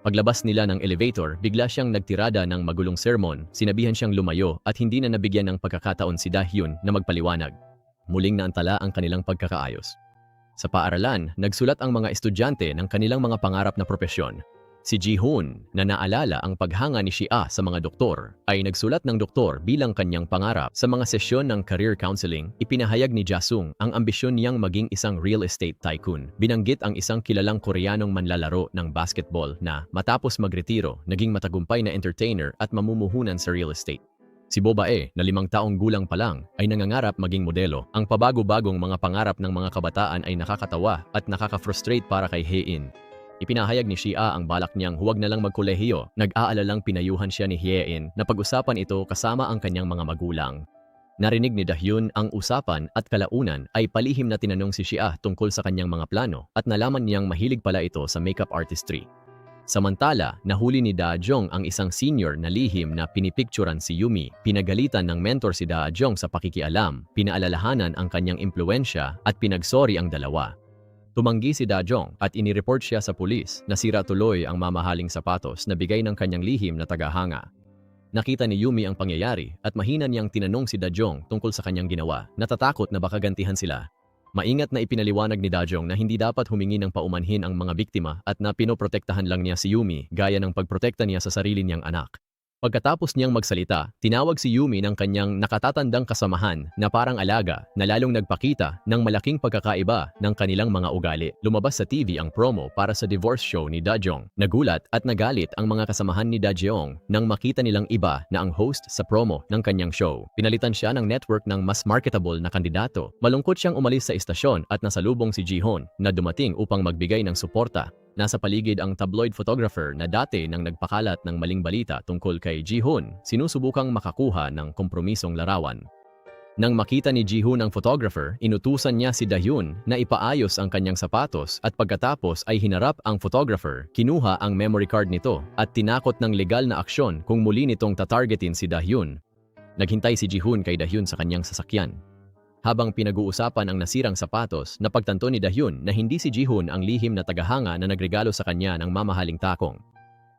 Paglabas nila ng elevator, bigla siyang nagtirada ng magulong sermon, sinabihan siyang lumayo at hindi na nabigyan ng pagkakataon si Dahyun na magpaliwanag. Muling naantala ang kanilang pagkakaayos. Sa paaralan, nagsulat ang mga estudyante ng kanilang mga pangarap na propesyon. Si Jihoon, na naalala ang paghanga ni Shia sa mga doktor, ay nagsulat ng doktor bilang kanyang pangarap. Sa mga sesyon ng career counseling, ipinahayag ni Jasung ang ambisyon niyang maging isang real estate tycoon. Binanggit ang isang kilalang Koreanong manlalaro ng basketball na matapos magretiro, naging matagumpay na entertainer at mamumuhunan sa real estate. Si Bobae, na 5 taong gulang pa lang, ay nangangarap maging modelo. Ang pabago-bagong mga pangarap ng mga kabataan ay nakakatawa at nakaka-frustrate para kay Hyein. Ipinahayag ni Shia ang balak niyang huwag na lang magkolehiyo. Nag-aalalang pinayuhan siya ni Hyein na pag-usapan ito kasama ang kanyang mga magulang. Narinig ni Dahyun ang usapan at kalaunan ay palihim na tinanong si Shia tungkol sa kanyang mga plano at nalaman niyang mahilig pala ito sa makeup artistry. Samantala, nahuli ni Dajong ang isang senior na lihim na pinipicturan si Yumi. Pinagalitan ng mentor si Dajong sa pakikialam, pinaalalahanan ang kanyang impluensya at pinagsorry ang dalawa. Tumanggi si Dajong at inireport siya sa pulis na sira tuloy ang mamahaling sapatos na bigay ng kanyang lihim na tagahanga. Nakita ni Yumi ang pangyayari at mahina niyang tinanong si Dajong tungkol sa kanyang ginawa. Natatakot na baka gantihan sila. Maingat na ipinaliwanag ni Dajong na hindi dapat humingi ng paumanhin ang mga biktima at na pinoprotektahan lang niya si Yumi gaya ng pagprotekta niya sa sarili niyang anak. Pagkatapos niyang magsalita, tinawag si Yumi ng kanyang nakatatandang kasamahan na parang alaga na lalong nagpakita ng malaking pagkakaiba ng kanilang mga ugali. Lumabas sa TV ang promo para sa divorce show ni Dajong. Nagulat at nagalit ang mga kasamahan ni Dajeong nang makita nilang iba na ang host sa promo ng kanyang show. Pinalitan siya ng network ng mas marketable na kandidato. Malungkot siyang umalis sa istasyon at nasalubong si Jihoon na dumating upang magbigay ng suporta. Nasa paligid ang tabloid photographer na dati nang nagpakalat ng maling balita tungkol kay Jihoon, sinusubukang makakuha ng kompromisong larawan. Nang makita ni Jihoon ang photographer, inutusan niya si Dahyun na ipaayos ang kanyang sapatos at pagkatapos ay hinarap ang photographer, kinuha ang memory card nito at tinakot ng legal na aksyon kung muli nitong tatargetin si Dahyun. Naghintay si Jihoon kay Dahyun sa kanyang sasakyan. Habang pinag-uusapan ang nasirang sapatos, napagtanto ni Dahyun na hindi si Jihoon ang lihim na tagahanga na nagregalo sa kanya ng mamahaling takong.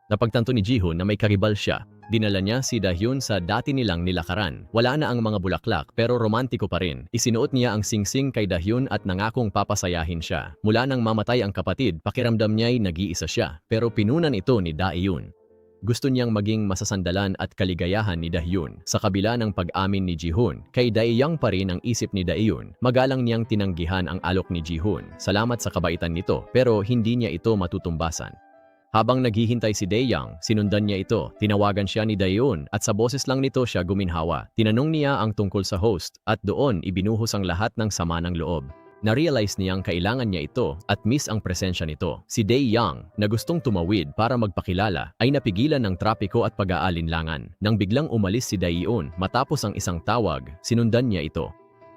Napagtanto ni Jihoon na may karibal siya. Dinala niya si Dahyun sa dati nilang nilakaran. Wala na ang mga bulaklak pero romantiko pa rin. Isinuot niya ang singsing kay Dahyun at nangakong papasayahin siya. Mula nang mamatay ang kapatid, pakiramdam niya'y nag-iisa siya pero pinunan ito ni Daeun. gusto niyang maging masasandalan at kaligayahan ni Dahyun. Sa kabila ng pag-amin ni Ji-hoon, kay Dae-young pa rin ang isip ni Daeun. Magalang niyang tinanggihan ang alok ni Ji-hoon. Salamat sa kabaitan nito, pero hindi niya ito matutumbasan. Habang naghihintay si Dae-young, sinundan niya ito. Tinawagan siya ni Daeun at sa boses lang nito siya guminhawa. Tinanong niya ang tungkol sa host at doon ibinuhos ang lahat ng sama ng loob. Na-realize niyang kailangan niya ito at miss ang presensya nito. Si Dae-young, na gustong tumawid para magpakilala, ay napigilan ng trapiko at pag-aalinlangan. Nang biglang umalis si Daeun matapos ang isang tawag, sinundan niya ito.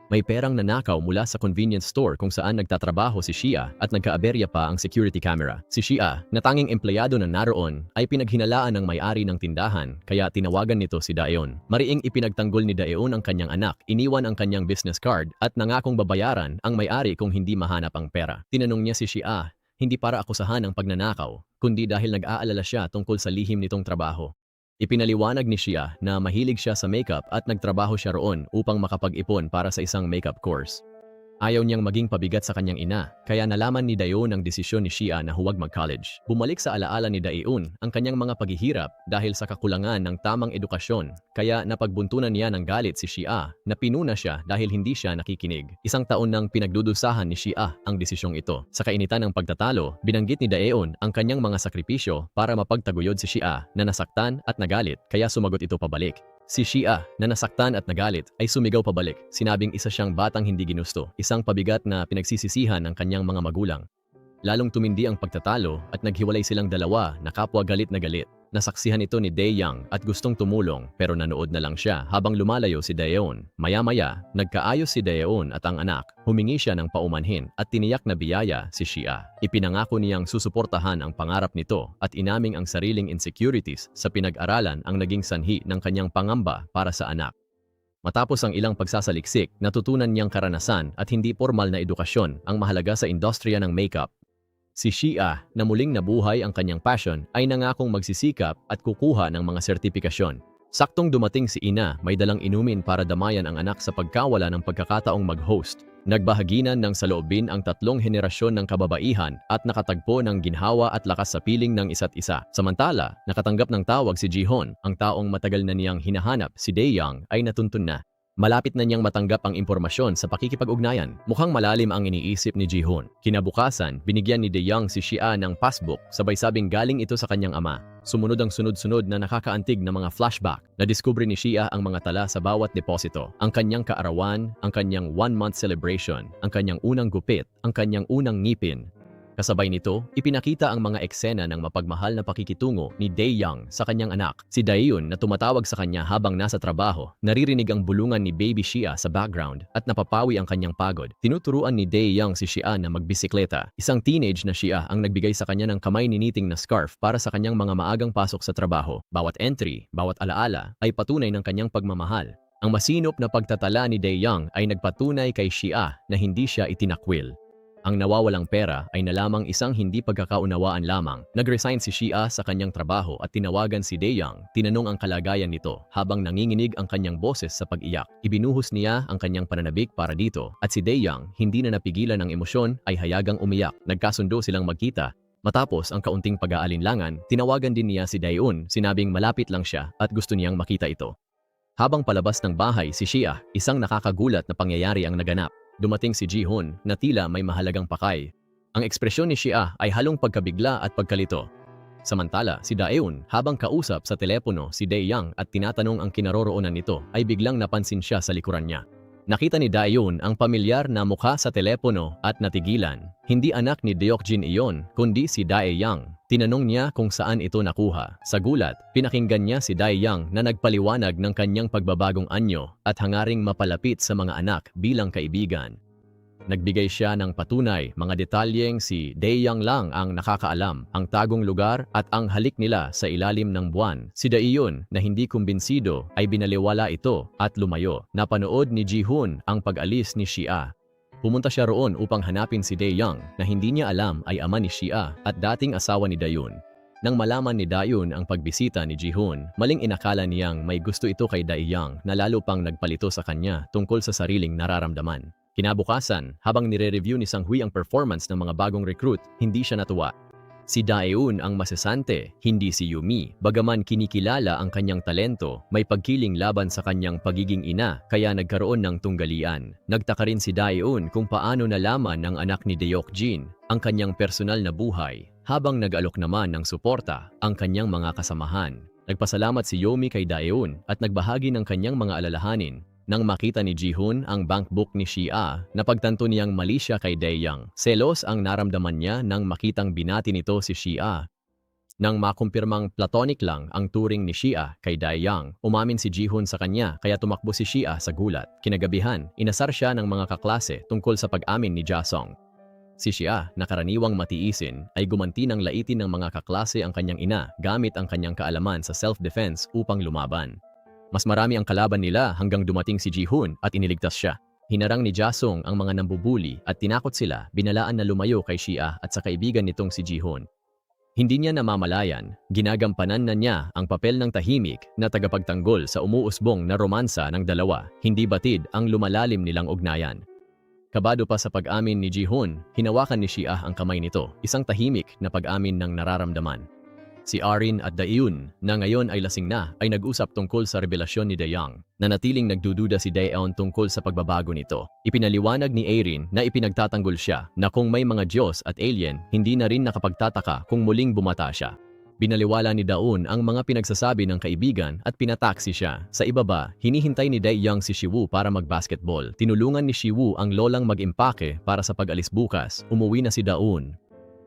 May perang nanakaw mula sa convenience store kung saan nagtatrabaho si Shia at nagkaaberya pa ang security camera. Si Shia, na tanging empleyado na naroon, ay pinaghinalaan ng may-ari ng tindahan kaya tinawagan nito si Daeun. Mariing ipinagtanggol ni Daeun ang kanyang anak, iniwan ang kanyang business card at nangakong babayaran ang may-ari kung hindi mahanap ang pera. Tinanong niya si Shia, hindi para akusahan ang pagnanakaw, kundi dahil nag-aalala siya tungkol sa lihim nitong trabaho. Ipinaliwanag ni Shia na mahilig siya sa makeup at nagtrabaho siya roon upang makapag-ipon para sa isang makeup course. Ayaw niyang maging pabigat sa kanyang ina, kaya nalaman ni Daeun ang desisyon ni Shia na huwag mag-college. Bumalik sa alaala ni Daeun ang kanyang mga paghihirap dahil sa kakulangan ng tamang edukasyon, kaya napagbuntunan niya ng galit si Shia na pinuna siya dahil hindi siya nakikinig. Isang taon nang pinagdudusahan ni Shia ang desisyong ito. Sa kainitan ng pagtatalo, binanggit ni Daeun ang kanyang mga sakripisyo para mapagtaguyod si Shia na nasaktan at nagalit, kaya sumagot ito pabalik. Si Shia, na nasaktan at nagalit, ay sumigaw pabalik. Sinabing isa siyang batang hindi ginusto, isang pabigat na pinagsisisihan ng kanyang mga magulang. Lalong tumindi ang pagtatalo at naghiwalay silang dalawa na kapwa galit na galit. Nasaksihan ito ni Dae-young at gustong tumulong pero nanood na lang siya habang lumalayo si Daeun. Maya-maya, nagkaayos si Daeun at ang anak. Humingi siya ng paumanhin at tiniyak na biyaya si Shia. Ipinangako niyang susuportahan ang pangarap nito at inaming ang sariling insecurities sa pinag-aralan ang naging sanhi ng kanyang pangamba para sa anak. Matapos ang ilang pagsasaliksik, natutunan niyang karanasan at hindi formal na edukasyon ang mahalaga sa industriya ng makeup. Si Shia, na muling nabuhay ang kanyang passion, ay nangakong magsisikap at kukuha ng mga sertipikasyon. Saktong dumating si ina, may dalang inumin para damayan ang anak sa pagkawala ng pagkakataong mag-host. Nagbahaginan ng saloobin ang 3 henerasyon ng kababaihan at nakatagpo ng ginhawa at lakas sa piling ng isa't isa. Samantala, nakatanggap ng tawag si Ji-hoon, ang taong matagal na niyang hinahanap. Si Dae-young ay natuntun na. Malapit na niyang matanggap ang impormasyon sa pakikipag-ugnayan. Mukhang malalim ang iniisip ni Ji-hoon. Kinabukasan, binigyan ni Dae-young si Shia ng passbook, sabay sabing galing ito sa kanyang ama. Sumunod ang sunod-sunod na nakakaantig na mga flashback. Nadiskubre ni Shia ang mga tala sa bawat deposito. Ang kanyang kaarawan, ang kanyang 1-month celebration, ang kanyang unang gupit, ang kanyang unang ngipin. Kasabay nito, ipinakita ang mga eksena ng mapagmahal na pakikitungo ni Dae-young sa kanyang anak. Si Daeun, na tumatawag sa kanya habang nasa trabaho, naririnig ang bulungan ni baby Shia sa background at napapawi ang kanyang pagod. Tinuturuan ni Dae-young si Shia na magbisikleta. Isang teenage na Shia ang nagbigay sa kanya ng kamay niniting na scarf para sa kanyang mga maagang pasok sa trabaho. Bawat entry, bawat alaala ay patunay ng kanyang pagmamahal. Ang masinop na pagtatala ni Dae-young ay nagpatunay kay Shia na hindi siya itinakwil. Ang nawawalang pera ay nalamang isang hindi pagkakaunawaan lamang. Nag-resign si Shia sa kanyang trabaho at tinawagan si Dae-young. Tinanong ang kalagayan nito habang nanginginig ang kanyang boses sa pag-iyak. Ibinuhos niya ang kanyang pananabik para dito at si Dae-young, hindi na napigilan ng emosyon, ay hayagang umiyak. Nagkasundo silang magkita. Matapos ang kaunting pag-aalinlangan, tinawagan din niya si Daeun, sinabing malapit lang siya at gusto niyang makita ito. Habang palabas ng bahay si Shia, isang nakakagulat na pangyayari ang naganap. Dumating si Ji-hoon na tila may mahalagang pakay. Ang ekspresyon ni Shia ay halong pagkabigla at pagkalito. Samantala, si Daeun, habang kausap sa telepono si Dae-young at tinatanong ang kinaroroonan nito, ay biglang napansin siya sa likuran niya. Nakita ni Daeun ang pamilyar na mukha sa telepono at natigilan. Hindi anak ni Deokjin iyon, kundi si Dae-young. Tinanong niya kung saan ito nakuha. Sa gulat, pinakinggan niya si Dae-young na nagpaliwanag ng kanyang pagbabagong anyo at hangaring mapalapit sa mga anak bilang kaibigan. Nagbigay siya ng patunay, mga detalyeng si Dae-young lang ang nakakaalam, ang tagong lugar at ang halik nila sa ilalim ng buwan. Si Daeun, na hindi kumbinsido, ay binaliwala ito at lumayo. Napanood ni Ji-hoon ang pag-alis ni Shia. Pumunta siya roon upang hanapin si Dae-young na hindi niya alam ay ama ni Shia at dating asawa ni Daeun. Nang malaman ni Daeun ang pagbisita ni Ji-hoon, maling inakala niyang may gusto ito kay Dae-young na lalo pang nagpalito sa kanya tungkol sa sariling nararamdaman. Kinabukasan, habang nire-review ni Sang-hui ang performance ng mga bagong recruit, hindi siya natuwa. Si Daeun ang masasante, hindi si Yumi. Bagaman kinikilala ang kanyang talento, may pagkiling laban sa kanyang pagiging ina kaya nagkaroon ng tunggalian. Nagtaka rin si Daeun kung paano nalaman ng anak ni Deokjin ang kanyang personal na buhay, habang nag-alok naman ng suporta ang kanyang mga kasamahan. Nagpasalamat si Yomi kay Daeun at nagbahagi ng kanyang mga alalahanin. Nang makita ni Jihun ang bankbook ni Shia, napagtanto niyang mali siya kay Daeyang. Selos ang naramdaman niya nang makitang binati nito si Shia. Nang makumpirmang platonic lang ang turing ni Shia kay Daeyang, umamin si Jihun sa kanya kaya tumakbo si Shia sa gulat. Kinagabihan, inasar siya ng mga kaklase tungkol sa pag-amin ni Jasong. Si Shia, na karaniwang matiisin, ay gumanti ng laitin ng mga kaklase ang kanyang ina gamit ang kanyang kaalaman sa self-defense upang lumaban. Mas marami ang kalaban nila hanggang dumating si Jihun at iniligtas siya. Hinarang ni Jasong ang mga nambubuli at tinakot sila, binalaan na lumayo kay Shia at sa kaibigan nitong si Jihun. Hindi niya namamalayan, ginagampanan na niya ang papel ng tahimik na tagapagtanggol sa umuusbong na romansa ng dalawa, hindi batid ang lumalalim nilang ugnayan. Kabado pa sa pag-amin ni Jihun, hinawakan ni Shia ang kamay nito, isang tahimik na pag-amin ng nararamdaman. Si Arin at Daeun, na ngayon ay lasing na, ay nag-usap tungkol sa revelasyon ni Daeyang. Nanatiling nagdududa si Daeun tungkol sa pagbabago nito. Ipinaliwanag ni Arin na ipinagtatanggol siya na kung may mga Diyos at alien, hindi na rin nakapagtataka kung muling bumata siya. Binaliwala ni Daeun ang mga pinagsasabi ng kaibigan at pinataksi siya. Sa ibaba, hinihintay ni Daeyang si Shiwoo para mag-basketball. Tinulungan ni Shiwoo ang lolang mag-impake para sa pag-alis bukas. Umuwi na si Daeun.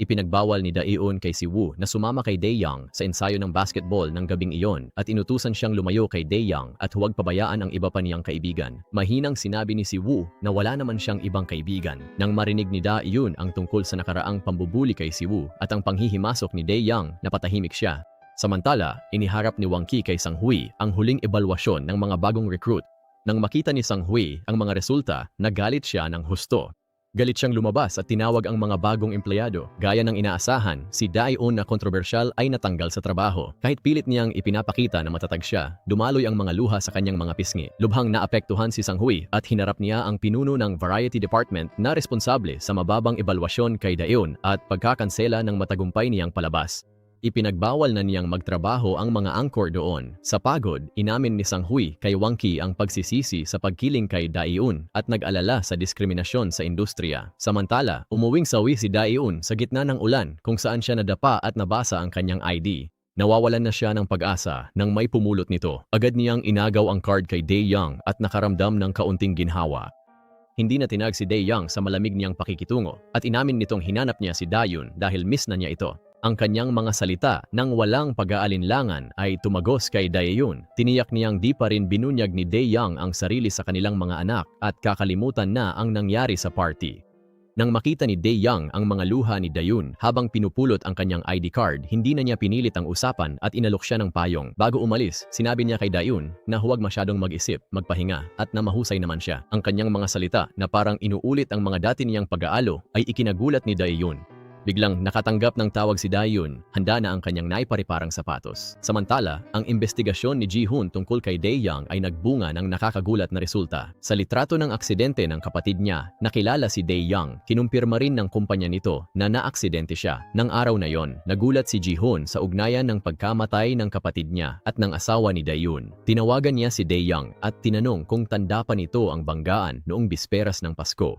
Ipinagbawal ni Daeun kay Siwoo na sumama kay Daeyang sa ensayo ng basketball ng gabing iyon at inutusan siyang lumayo kay Daeyang at huwag pabayaan ang iba pa niyang kaibigan. Mahinang sinabi ni Siwoo na wala naman siyang ibang kaibigan. Nang marinig ni Daeun ang tungkol sa nakaraang pambubuli kay Siwoo at ang panghihimasok ni Daeyang, napatahimik siya. Samantala, iniharap ni Wang Qi kay Sang-hui ang huling ebalwasyon ng mga bagong recruit. Nang makita ni Sang-hui ang mga resulta, nagalit siya ng husto. Galit siyang lumabas at tinawag ang mga bagong empleyado. Gaya ng inaasahan, si Daeun na kontrobersyal ay natanggal sa trabaho. Kahit pilit niyang ipinapakita na matatag siya, dumaloy ang mga luha sa kanyang mga pisngi. Lubhang naapektuhan si Sang-hui at hinarap niya ang pinuno ng Variety Department na responsable sa mababang ebalwasyon kay Daeun at pagkakansela ng matagumpay niyang palabas. Ipinagbawal na niyang magtrabaho ang mga angkor doon. Sa pagod, inamin ni Sang-hui kay Wang Qi ang pagsisisi sa pagkiling kay Daeun at nag-alala sa diskriminasyon sa industriya. Samantala, umuwing sawi si Daeun sa gitna ng ulan kung saan siya nadapa at nabasa ang kanyang ID. Nawawalan na siya ng pag-asa nang may pumulot nito. Agad niyang inagaw ang card kay Daeyang at nakaramdam ng kaunting ginhawa. Hindi na tinag si Daeyang sa malamig niyang pakikitungo at inamin nitong hinanap niya si Daeun dahil miss na niya ito. Ang kanyang mga salita nang walang pag-aalinlangan ay tumagos kay Daeun. Tiniyak niyang di pa rin binunyag ni Daeyang ang sarili sa kanilang mga anak at kakalimutan na ang nangyari sa party. Nang makita ni Daeyang ang mga luha ni Daeun habang pinupulot ang kanyang ID card, hindi na niya pinilit ang usapan at inalok siya ng payong. Bago umalis, sinabi niya kay Daeun na huwag masyadong mag-isip, magpahinga at na mahusay naman siya. Ang kanyang mga salita na parang inuulit ang mga dati niyang pag-aalo ay ikinagulat ni Daeun. Biglang nakatanggap ng tawag si Daeun, handa na ang kanyang naipariparang sapatos. Samantala, ang investigasyon ni Jihun tungkol kay Daeyang ay nagbunga ng nakakagulat na resulta. Sa litrato ng aksidente ng kapatid niya, nakilala si Daeyang. Kinumpirma rin ng kumpanya nito na naaksidente siya. Nang araw na yon, nagulat si Jihun sa ugnayan ng pagkamatay ng kapatid niya at ng asawa ni Daeun. Tinawagan niya si Daeyang at tinanong kung tanda pa nito ang banggaan noong bisperas ng Pasko.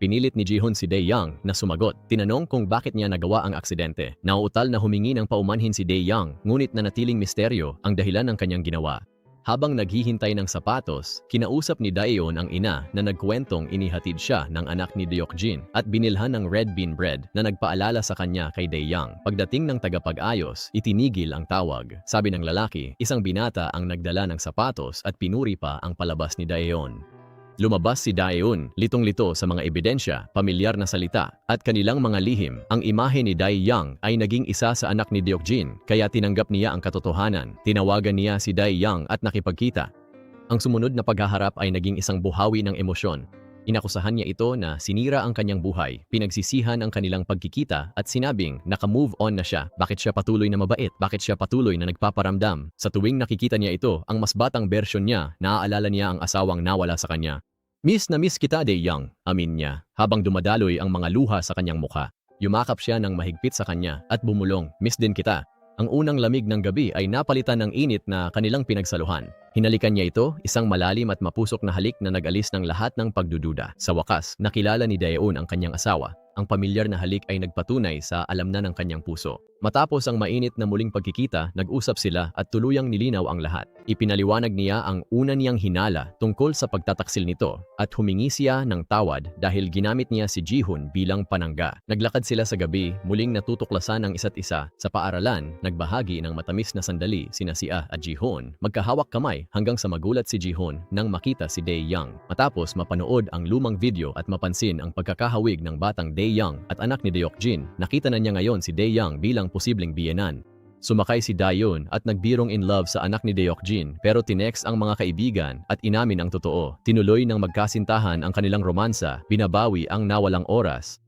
Pinilit ni Jihun si Daeyang na sumagot. Tinanong kung bakit niya nagawa ang aksidente. Nauutal na humingi ng paumanhin si Daeyang, ngunit nanatiling misteryo ang dahilan ng kanyang ginawa. Habang naghihintay ng sapatos, kinausap ni Daeun ang ina na nagkwentong inihatid siya ng anak ni Deokjin at binilhan ng red bean bread na nagpaalala sa kanya kay Daeyang. Pagdating ng tagapag-ayos, itinigil ang tawag. Sabi ng lalaki, isang binata ang nagdala ng sapatos at pinuri pa ang palabas ni Daeun. Lumabas si Daeun, litong-lito sa mga ebidensya, pamilyar na salita, at kanilang mga lihim. Ang imahe ni Daeyang ay naging isa sa anak ni Deokjin, kaya tinanggap niya ang katotohanan. Tinawagan niya si Daeyang at nakipagkita. Ang sumunod na paghaharap ay naging isang buhawi ng emosyon. Inakusahan niya ito na sinira ang kanyang buhay, pinagsisihan ang kanilang pagkikita at sinabing naka-move on na siya. Bakit siya patuloy na mabait? Bakit siya patuloy na nagpaparamdam? Sa tuwing nakikita niya ito, ang mas batang bersyon niya, naaalala niya ang asawang nawala sa kanya. Miss na miss kita, Daeyang, amin niya, habang dumadaloy ang mga luha sa kanyang mukha. Yumakap siya ng mahigpit sa kanya at bumulong, "Miss din kita." Ang unang lamig ng gabi ay napalitan ng init na kanilang pinagsaluhan. Hinalikan niya ito, isang malalim at mapusok na halik na nag-alis ng lahat ng pagdududa. Sa wakas, nakilala ni Daeun ang kanyang asawa. Ang pamilyar na halik ay nagpatunay sa alam na ng kanyang puso. Matapos ang mainit na muling pagkikita, nag-usap sila at tuluyang nilinaw ang lahat. Ipinaliwanag niya ang una niyang hinala tungkol sa pagtataksil nito at humingi siya ng tawad dahil ginamit niya si Ji-hoon bilang panangga. Naglakad sila sa gabi, muling natutuklasan ang isa't isa. Sa paaralan, nagbahagi ng matamis na sandali sina Sia at Ji-hoon. Magkahawak kamay hanggang sa magulat si Ji-hoon nang makita si Dae-young. Matapos mapanood ang lumang video at mapansin ang pagkakahawig ng batang Dae-young at anak ni Deok-jin, nakita na niya ngayon si Dae-young bilang posibleng biyenan. Sumakay si Daeun at nagbirong in love sa anak ni Deok-jin pero tinext ang mga kaibigan at inamin ang totoo. Tinuloy ng magkasintahan ang kanilang romansa, binabawi ang nawalang oras.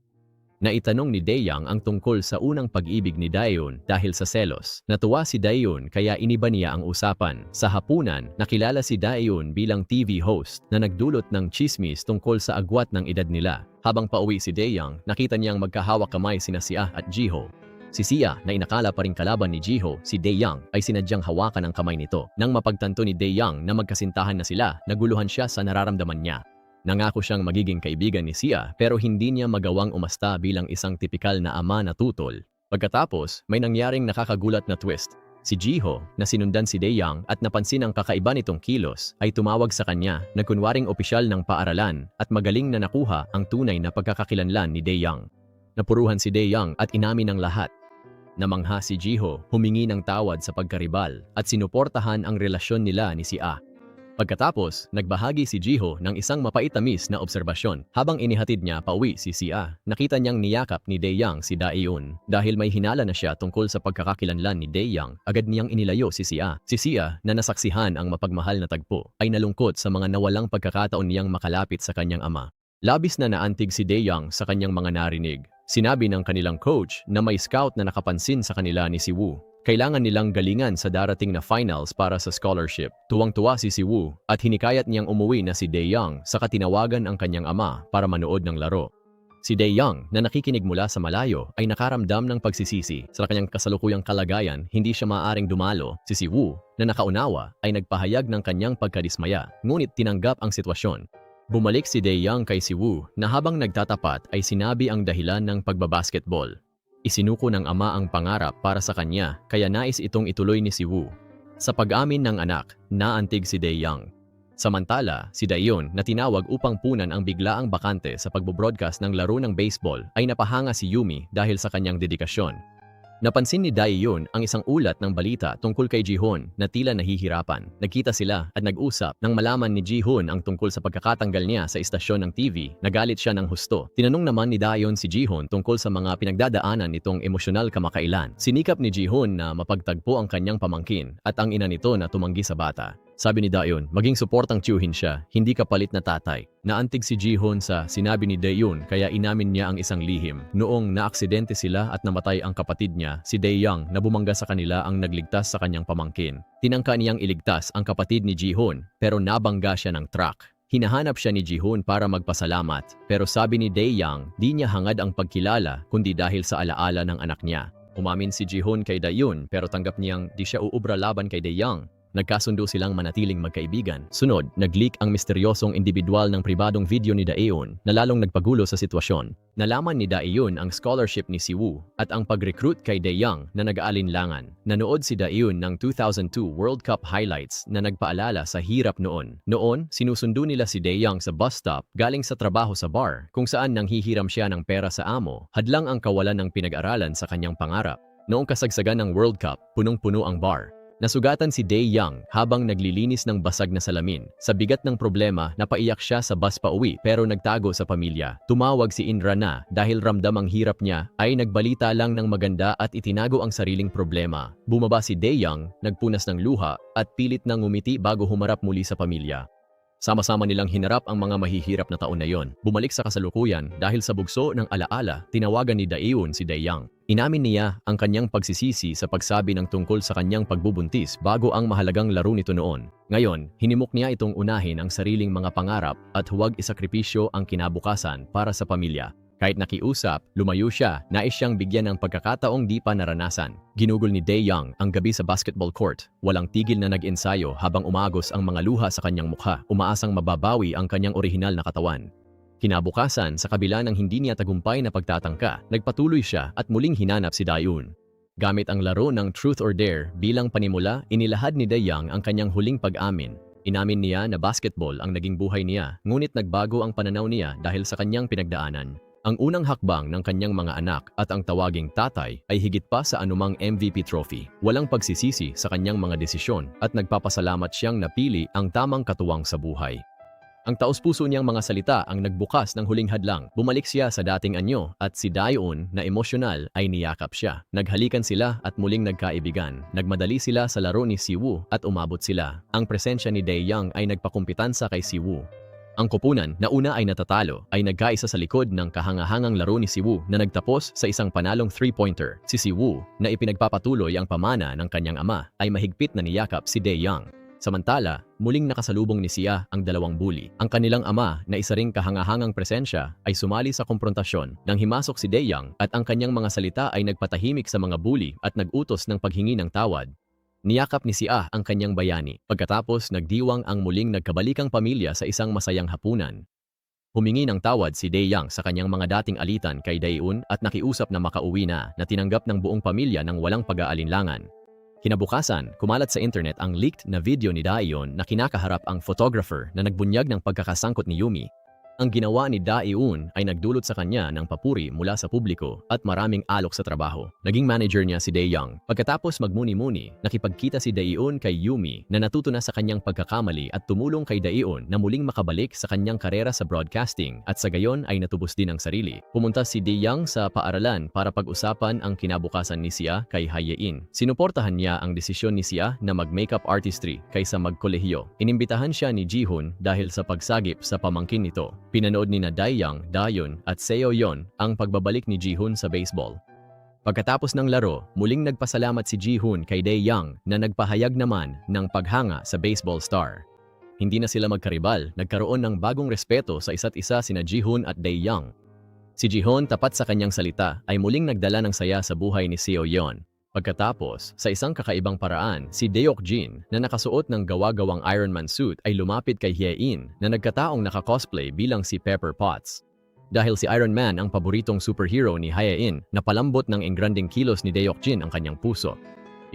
Naitanong ni Dae-young ang tungkol sa unang pag-ibig ni Daeun dahil sa selos. Natuwa si Daeun kaya iniba niya ang usapan. Sa hapunan, nakilala si Daeun bilang TV host na nagdulot ng chismis tungkol sa agwat ng edad nila. Habang pauwi si Dae-young, nakita niyang magkahawak kamay sina Sia at Ji-ho. Si Sia, na inakala pa ring kalaban ni Ji-ho, si Dae-young, ay sinadyang hawakan ang kamay nito. Nang mapagtanto ni Dae-young na magkasintahan na sila, naguluhan siya sa nararamdaman niya. Nangako siyang magiging kaibigan ni Sia pero hindi niya magawang umasta bilang isang tipikal na ama na tutol. Pagkatapos, may nangyaring nakakagulat na twist. Si Ji-ho, na sinundan si Dae-young at napansin ang kakaiba nitong kilos, ay tumawag sa kanya na kunwaring opisyal ng paaralan at magaling na nakuha ang tunay na pagkakakilanlan ni Dae-young. Napuruhan si Dae-young at inamin ang lahat. Namangha si Ji-ho, humingi ng tawad sa pagkaribal at sinuportahan ang relasyon nila ni Sia. Pagkatapos, nagbahagi si Ji-ho ng isang mapait-tamis na obserbasyon. Habang inihatid niya pauwi si Sia, nakita niyang niyakap ni Dae-young si Daeun. Dahil may hinala na siya tungkol sa pagkakakilanlan ni Dae-young, agad niyang inilayo si Sia. Si Sia, na nasaksihan ang mapagmahal na tagpo, ay nalungkot sa mga nawalang pagkakataon niyang makalapit sa kanyang ama. Labis na naantig si Dae-young sa kanyang mga narinig. Sinabi ng kanilang coach na may scout na nakapansin sa kanila ni Si-woo. Kailangan nilang galingan sa darating na finals para sa scholarship. Tuwang-tuwa si Si-woo at hinikayat niyang umuwi na si Dae-young saka tinawagan ang kanyang ama para manood ng laro. Si Dae-young, na nakikinig mula sa malayo, ay nakaramdam ng pagsisisi. Sa kanyang kasalukuyang kalagayan, hindi siya maaaring dumalo. Si Si-woo, na nakaunawa, ay nagpahayag ng kanyang pagkadismaya, ngunit tinanggap ang sitwasyon. Bumalik si Dae-young kay Si-woo na habang nagtatapat ay sinabi ang dahilan ng pagbabasketball. Isinuko ng ama ang pangarap para sa kanya kaya nais itong ituloy ni Si-woo. Sa pag-amin ng anak, naantig si Dae-young. Samantala, si Daeun na tinawag upang punan ang biglaang bakante sa pagbo-broadcast ng laro ng baseball ay napahanga si Yumi dahil sa kanyang dedikasyon. Napansin ni Daeun ang isang ulat ng balita tungkol kay Ji-hoon na tila nahihirapan. Nagkita sila at nag-usap nang malaman ni Ji-hoon ang tungkol sa pagkakatanggal niya sa istasyon ng TV. Nagalit siya ng husto. Tinanong naman ni Daeun si Ji-hoon tungkol sa mga pinagdadaanan nitong emosyonal kamakailan. Sinikap ni Ji-hoon na mapagtagpo ang kanyang pamangkin at ang ina nito na tumanggi sa bata. Sabi ni Daeun, maging suportang tiyuhin siya, hindi kapalit na tatay. Naantig si Ji-hoon sa sinabi ni Daeun kaya inamin niya ang isang lihim. Noong naaksidente sila at namatay ang kapatid niya, si Dae-young na bumangga sa kanila ang nagligtas sa kanyang pamangkin. Tinangka niyang iligtas ang kapatid ni Ji-hoon pero nabangga siya ng truck. Hinahanap siya ni Ji-hoon para magpasalamat pero sabi ni Dae-young di niya hangad ang pagkilala kundi dahil sa alaala ng anak niya. Umamin si Ji-hoon kay Daeun pero tanggap niyang di siya uubra laban kay Dae-young. Nagkasundo silang manatiling magkaibigan. Sunod, nag-leak ang misteryosong individual ng pribadong video ni Daeun na lalong nagpagulo sa sitwasyon. Nalaman ni Daeun ang scholarship ni Si-woo at ang pag-recruit kay Dae-young na nag-aalinlangan. Nanood si Daeun ng 2002 World Cup highlights na nagpaalala sa hirap noon. Noon, sinusundo nila si Dae-young sa bus stop galing sa trabaho sa bar kung saan nanghihiram siya ng pera sa amo, hadlang ang kawalan ng pinag-aralan sa kanyang pangarap. Noong kasagsagan ng World Cup, punong-puno ang bar. Nasugatan si Dae-young habang naglilinis ng basag na salamin. Sa bigat ng problema, napaiyak siya sa bus pauwi pero nagtago sa pamilya. Tumawag si Indra na dahil ramdam ang hirap niya ay nagbalita lang ng maganda at itinago ang sariling problema. Bumaba si Dae-young, nagpunas ng luha at pilit na ngumiti bago humarap muli sa pamilya. Sama-sama nilang hinarap ang mga mahihirap na taon na yon. Bumalik sa kasalukuyan dahil sa bugso ng alaala, tinawagan ni Daeun si Dae-young. Inamin niya ang kanyang pagsisisi sa pagsabi ng tungkol sa kanyang pagbubuntis bago ang mahalagang laro nito noon. Ngayon, hinimok niya itong unahin ang sariling mga pangarap at huwag isakripisyo ang kinabukasan para sa pamilya. Kahit nakiusap, lumayo siya, nais siyang bigyan ng pagkakataong di pa naranasan. Ginugol ni Dae-young ang gabi sa basketball court. Walang tigil na nag-ensayo habang umagos ang mga luha sa kanyang mukha, umaasang mababawi ang kanyang orihinal na katawan. Kinabukasan, sa kabila ng hindi niya tagumpay na pagtatangka, nagpatuloy siya at muling hinanap si Dae-eun. Gamit ang laro ng Truth or Dare bilang panimula, inilahad ni Dae-young ang kanyang huling pag-amin. Inamin niya na basketball ang naging buhay niya, ngunit nagbago ang pananaw niya dahil sa kanyang pinagdaanan. Ang unang hakbang ng kanyang mga anak at ang tawaging tatay ay higit pa sa anumang MVP trophy. Walang pagsisisi sa kanyang mga desisyon at nagpapasalamat siyang napili ang tamang katuwang sa buhay. Ang taos-puso niyang mga salita ang nagbukas ng huling hadlang. Bumalik siya sa dating anyo at si Dae-eun na emosyonal ay niyakap siya. Naghalikan sila at muling nagkaibigan. Nagmadali sila sa laro ni Siwoo at umabot sila. Ang presensya ni Dae-young ay nagpakumpitansa kay Siwoo. Ang koponan na una ay natatalo ay nagkaisa sa likod ng kahangahangang laro ni Siwoo na nagtapos sa isang panalong 3-pointer. Si Siwoo, na ipinagpapatuloy ang pamana ng kanyang ama, ay mahigpit na niyakap si Dae-young. Samantala, muling nakasalubong ni siya ang dalawang bully. Ang kanilang ama na isa ring kahangahangang presensya ay sumali sa komprontasyon nang himasok si Dae-young at ang kanyang mga salita ay nagpatahimik sa mga bully at nag-utos ng paghingi ng tawad. Niyakap ni siya ang kanyang bayani. Pagkatapos, nagdiwang ang muling nagkabalikang pamilya sa isang masayang hapunan. Humingi ng tawad si Dae-young sa kanyang mga dating alitan kay Dae-eun at nakiusap na makauwi na tinanggap ng buong pamilya ng walang pag-aalinlangan. Kinabukasan, kumalat sa internet ang leaked na video ni Dae-eun na kinakaharap ang photographer na nagbunyag ng pagkakasangkot ni Yumi. Ang ginawa ni Dae-eun ay nagdulot sa kanya ng papuri mula sa publiko at maraming alok sa trabaho. Naging manager niya si Dae-young. Pagkatapos magmuni-muni, nakipagkita si Dae-eun kay Yumi na natuto na sa kanyang pagkakamali at tumulong kay Dae-eun na muling makabalik sa kanyang karera sa broadcasting at sa gayon ay natubos din ang sarili. Pumunta si Dae-young sa paaralan para pag-usapan ang kinabukasan ni siya kay Hae-in. Sinuportahan niya ang desisyon ni siya na mag-makeup artistry kaysa magkolehiyo. Inimbitahan siya ni Ji-hoon dahil sa pagsagip sa pamangkin nito. Pinanood ni Dae-young, Daeun at Seo-yeon ang pagbabalik ni Ji-hoon sa baseball. Pagkatapos ng laro, muling nagpasalamat si Ji-hoon kay Dae-young na nagpahayag naman ng paghanga sa baseball star. Hindi na sila magkaribal, nagkaroon ng bagong respeto sa isa't isa sina Ji-hoon at Dae-young. Si Ji-hoon, tapat sa kanyang salita, ay muling nagdala ng saya sa buhay ni Seo-yeon. Pagkatapos, sa isang kakaibang paraan, si Deok-jin na nakasuot ng gawa-gawang Iron Man suit ay lumapit kay Hae-in na nagkataong naka-cosplay bilang si Pepper Potts. Dahil si Iron Man ang paboritong superhero ni Hae-in, napalambot ng engranding kilos ni Deok-jin ang kanyang puso.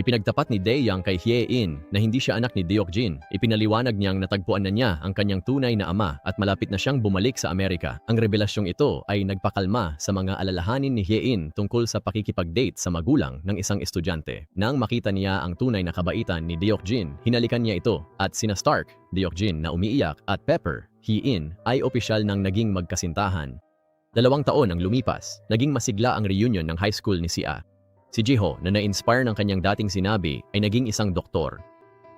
Ipinagtapat ni Dae-young kay Hae-in na hindi siya anak ni Deok-jin. Ipinaliwanag niyang natagpuan na niya ang kanyang tunay na ama at malapit na siyang bumalik sa Amerika. Ang revelasyong ito ay nagpakalma sa mga alalahanin ni Hae-in tungkol sa pakikipag-date sa magulang ng isang estudyante. Nang makita niya ang tunay na kabaitan ni Deok-jin, hinalikan niya ito at sina Stark, Deok-jin na umiiyak at Pepper, Hae-in ay opisyal nang naging magkasintahan. 2 taon ang lumipas, naging masigla ang reunion ng high school ni Sia. Si Jiho na na-inspire ng kanyang dating sinabi ay naging isang doktor.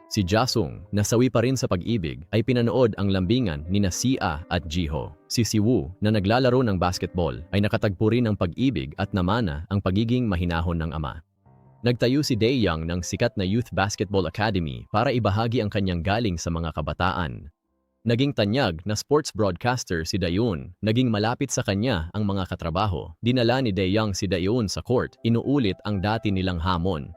Si Jasung, na sawi pa rin sa pag-ibig, ay pinanood ang lambingan ni Sia at Jiho. Si Siwoo, na naglalaro ng basketball, ay nakatagpo rin ng pag-ibig at namana ang pagiging mahinahon ng ama. Nagtayo si Dae-young ng sikat na Youth Basketball Academy para ibahagi ang kanyang galing sa mga kabataan. Naging tanyag na sports broadcaster si Daeun, naging malapit sa kanya ang mga katrabaho. Dinala ni Dae-young si Daeun sa court, inuulit ang dati nilang hamon.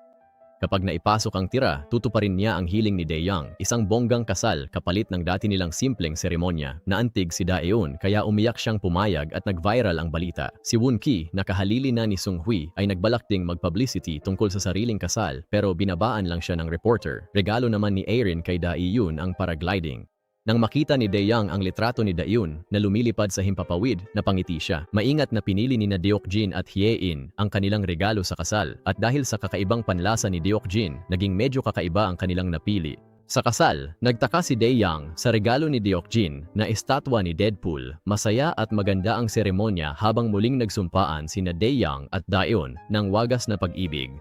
Kapag naipasok ang tira, tutuparin niya ang hiling ni Dae-young, isang bonggang kasal kapalit ng dati nilang simpleng seremonya. Naantig si Daeun kaya umiyak siyang pumayag at nag-viral ang balita. Si Woon-ki, na kahalili na ni Sung-hui, ay nagbalak ding mag-publicity tungkol sa sariling kasal pero binabaan lang siya ng reporter. Regalo naman ni Aerin kay Dae-yoon ang paragliding. Nang makita ni Dae-young ang litrato ni Daeun na lumilipad sa himpapawid, napangiti siya. Maingat na pinili ni Deok-jin at Hae-in ang kanilang regalo sa kasal at dahil sa kakaibang panlasa ni Deok-jin, naging medyo kakaiba ang kanilang napili. Sa kasal, nagtaka si Dae-young sa regalo ni Deok-jin na estatwa ni Deadpool. Masaya at maganda ang seremonya habang muling nagsumpaan sina Dae-young at Daeun ng wagas na pag-ibig.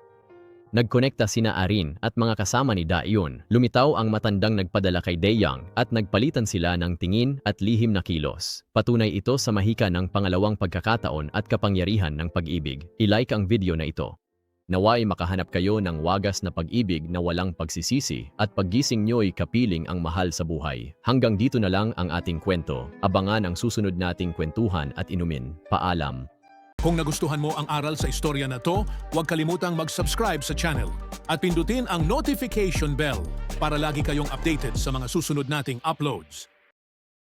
Nagkonekta sina Arin at mga kasama ni Daeun. Lumitaw ang matandang nagpadala kay Dae-young at nagpalitan sila ng tingin at lihim na kilos. Patunay ito sa mahika ng pangalawang pagkakataon at kapangyarihan ng pag-ibig. I-like ang video na ito. Naway makahanap kayo ng wagas na pag-ibig na walang pagsisisi at paggising nyo'y kapiling ang mahal sa buhay. Hanggang dito na lang ang ating kwento. Abangan ang susunod nating kwentuhan at inumin. Paalam. Kung nagustuhan mo ang aral sa istorya na to, huwag kalimutang mag-subscribe sa channel at pindutin ang notification bell para lagi kayong updated sa mga susunod nating uploads.